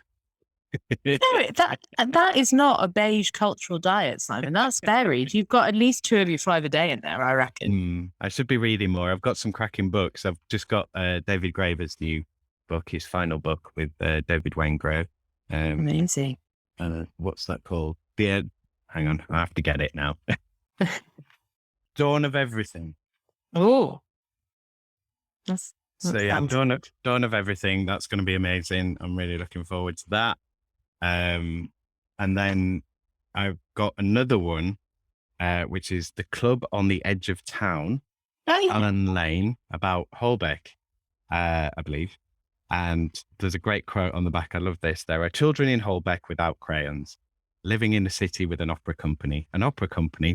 No, that is not a beige cultural diet, Simon. That's varied. You've got at least 2 of your 5 a day in there, I reckon. I should be reading more. I've got some cracking books. I've just got David Graeber's new book, his final book with David Wengrow. Amazing. What's that called? Hang on, I have to get it now. Dawn of Everything. Oh, So yeah, Dawn of Everything. That's going to be amazing. I'm really looking forward to that. And then I've got another one, which is The Club on the Edge of Town, Alan Lane, about Holbeck, I believe. And there's a great quote on the back. I love this. There are children in Holbeck without crayons, living in the city with an opera company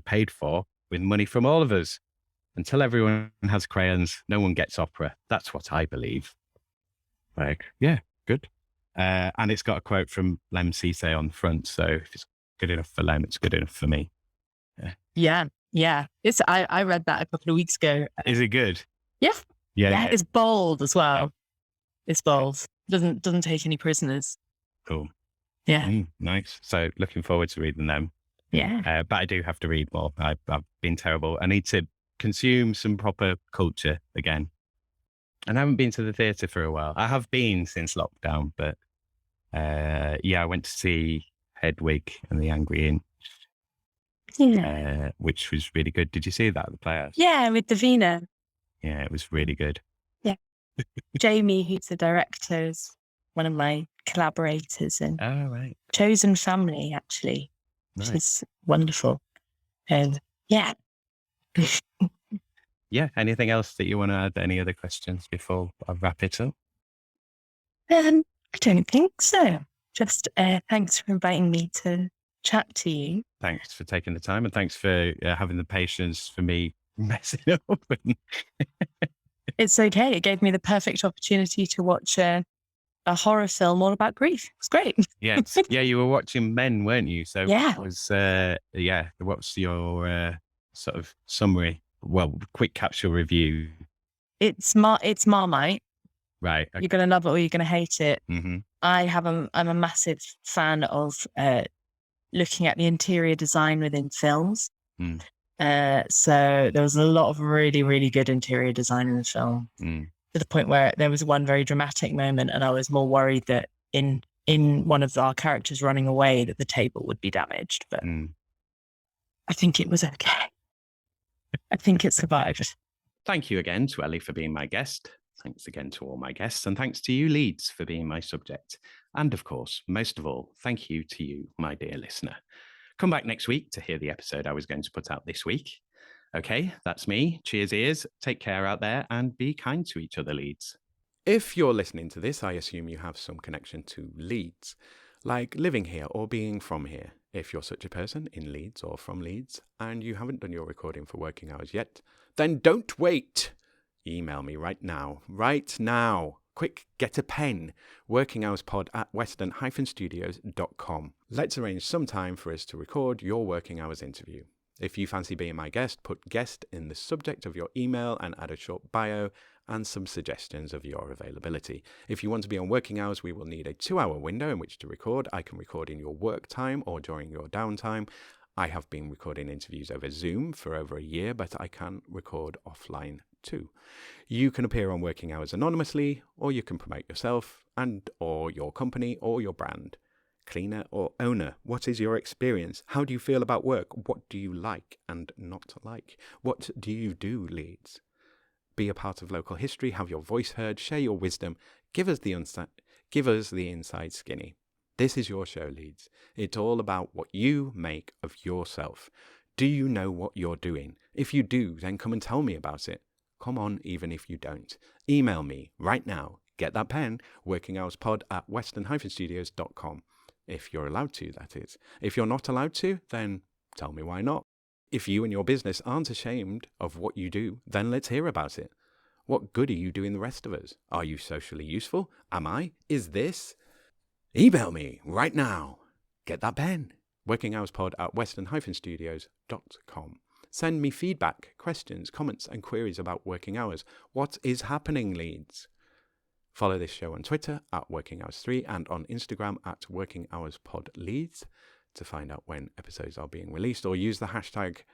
paid for with money from all of us. Until everyone has crayons, no one gets opera. That's what I believe. Like, yeah, good. And it's got a quote from Lem Cisse on the front. So if it's good enough for Lem, it's good enough for me. Yeah. I read that a couple of weeks ago. Is it good? Yeah. It's bold as well. It's bold. Doesn't take any prisoners. Cool. Yeah. Nice. So looking forward to reading them. Yeah. But I do have to read more. I've been terrible. I need to consume some proper culture again. And I haven't been to the theatre for a while. I have been since lockdown, but I went to see Hedwig and the Angry Inch, which was really good. Did you see that at the Playhouse? Yeah, with Davina. Yeah, it was really good. Yeah. Jamie, who's the director, is one of my collaborators in Chosen Family, actually, which is wonderful. And yeah. Yeah. Anything else that you want to add? Any other questions before I wrap it up? I don't think so. Just thanks for inviting me to chat to you. Thanks for taking the time, and thanks for having the patience for me messing up. It's okay. It gave me the perfect opportunity to watch a horror film all about grief. It's great. Yes. Yeah, you were watching Men, weren't you? So yeah. What's your sort of summary? Well, quick capsule review. It's Marmite. Right. Okay. You're going to love it or you're going to hate it. Mm-hmm. I'm a massive fan of looking at the interior design within films. So there was a lot of really, really good interior design in the film, to the point where there was one very dramatic moment, and I was more worried that in one of our characters running away that the table would be damaged. But I think it was okay. I think it survived. Thank you again to Ellie for being my guest. Thanks again to all my guests, and thanks to you, Leeds, for being my subject. And of course, most of all, thank you to you, my dear listener. Come back next week to hear the episode I was going to put out this week. Okay, that's me. Cheers, ears. Take care out there and be kind to each other, Leeds. If you're listening to this, I assume you have some connection to Leeds, like living here or being from here. If you're such a person in Leeds or from Leeds and you haven't done your recording for working hours yet, then don't wait. Email me right now. Quick, get a pen. workinghourspod@western-studios.com. Let's arrange some time for us to record your working hours interview. If you fancy being my guest, put guest in the subject of your email and add a short bio and some suggestions of your availability. If you want to be on working hours, we will need a 2-hour window in which to record. I can record in your work time or during your downtime. I have been recording interviews over Zoom for over a year, but I can record offline too. You can appear on working hours anonymously, or you can promote yourself and or your company or your brand. Cleaner or owner, what is your experience? How do you feel about work? What do you like and not like? What do you do, Leeds? Be a part of local history, have your voice heard, share your wisdom, give us the inside skinny. This is your show, Leeds. It's all about what you make of yourself. Do you know what you're doing? If you do, then come and tell me about it. Come on, even if you don't. Email me right now. Get that pen, workinghourspod@western-studios.com. If you're allowed to, that is. If you're not allowed to, then tell me why not. If you and your business aren't ashamed of what you do, then let's hear about it. What good are you doing the rest of us? Are you socially useful? Am I? Is this? Email me right now. Get that pen. workinghourspod@western-studios.com. Send me feedback, questions, comments, and queries about working hours. What is happening, Leeds? Follow this show on Twitter @WorkingHours3 and on Instagram @WorkingHoursPodLeeds to find out when episodes are being released, or use the hashtag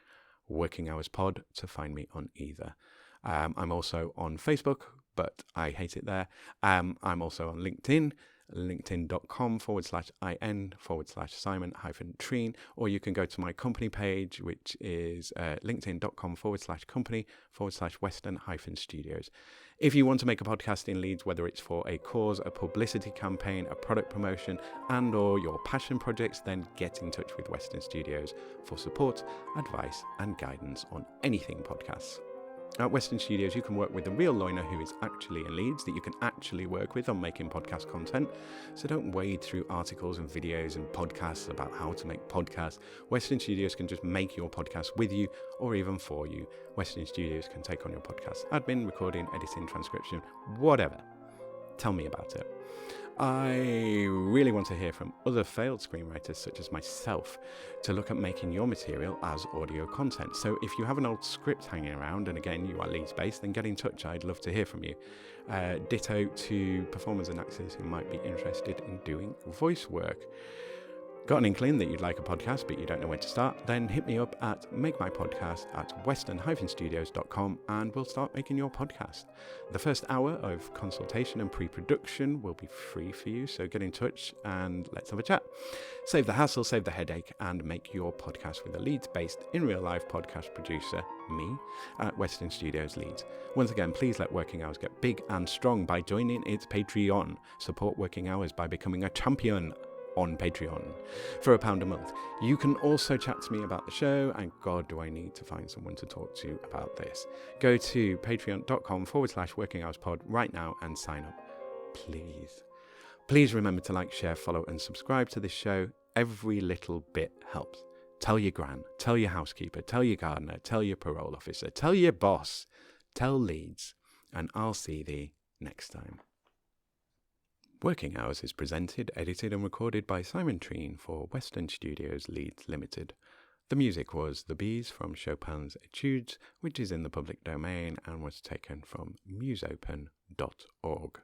WorkingHoursPod to find me on either. I'm also on Facebook but I hate it there. I'm also on LinkedIn, linkedin.com/in/Simon-Treen, or you can go to my company page, which is linkedin.com/company/Western-Studios. If you want to make a podcast in Leeds, whether it's for a cause, a publicity campaign, a product promotion, and or your passion projects, then get in touch with Western Studios for support, advice, and guidance on anything podcasts. At Western Studios, you can work with a real loiner who is actually in Leeds, that you can actually work with on making podcast content. So don't wade through articles and videos and podcasts about how to make podcasts. Western Studios can just make your podcast with you or even for you. Western Studios can take on your podcast admin, recording, editing, transcription, whatever. Tell me about it. I really want to hear from other failed screenwriters such as myself to look at making your material as audio content. So if you have an old script hanging around, and again you are Leeds based, then get in touch. I'd love to hear from you. Ditto to performers and actors who might be interested in doing voice work. Got an inkling that you'd like a podcast but you don't know where to start? Then hit me up at makemypodcast@western-studios.com and we'll start making your podcast. The first hour of consultation and pre-production will be free for you, so get in touch and let's have a chat. Save the hassle, save the headache, and make your podcast with a Leeds-based, in real-life podcast producer, me, at Western Studios Leeds. Once again, please let Working Hours get big and strong by joining its Patreon. Support Working Hours by becoming a champion on Patreon for £1 a month. You can also chat to me about the show, and God, do I need to find someone to talk to about this. Go to patreon.com/workinghourspod right now and sign up, please. Please remember to like, share, follow, and subscribe to this show. Every little bit helps. Tell your gran, tell your housekeeper, tell your gardener, tell your parole officer, tell your boss, tell Leeds, and I'll see thee next time. Working Hours is presented, edited and recorded by Simon Treen for Western Studios Leeds Limited. The music was The Bees from Chopin's Etudes, which is in the public domain and was taken from musopen.org.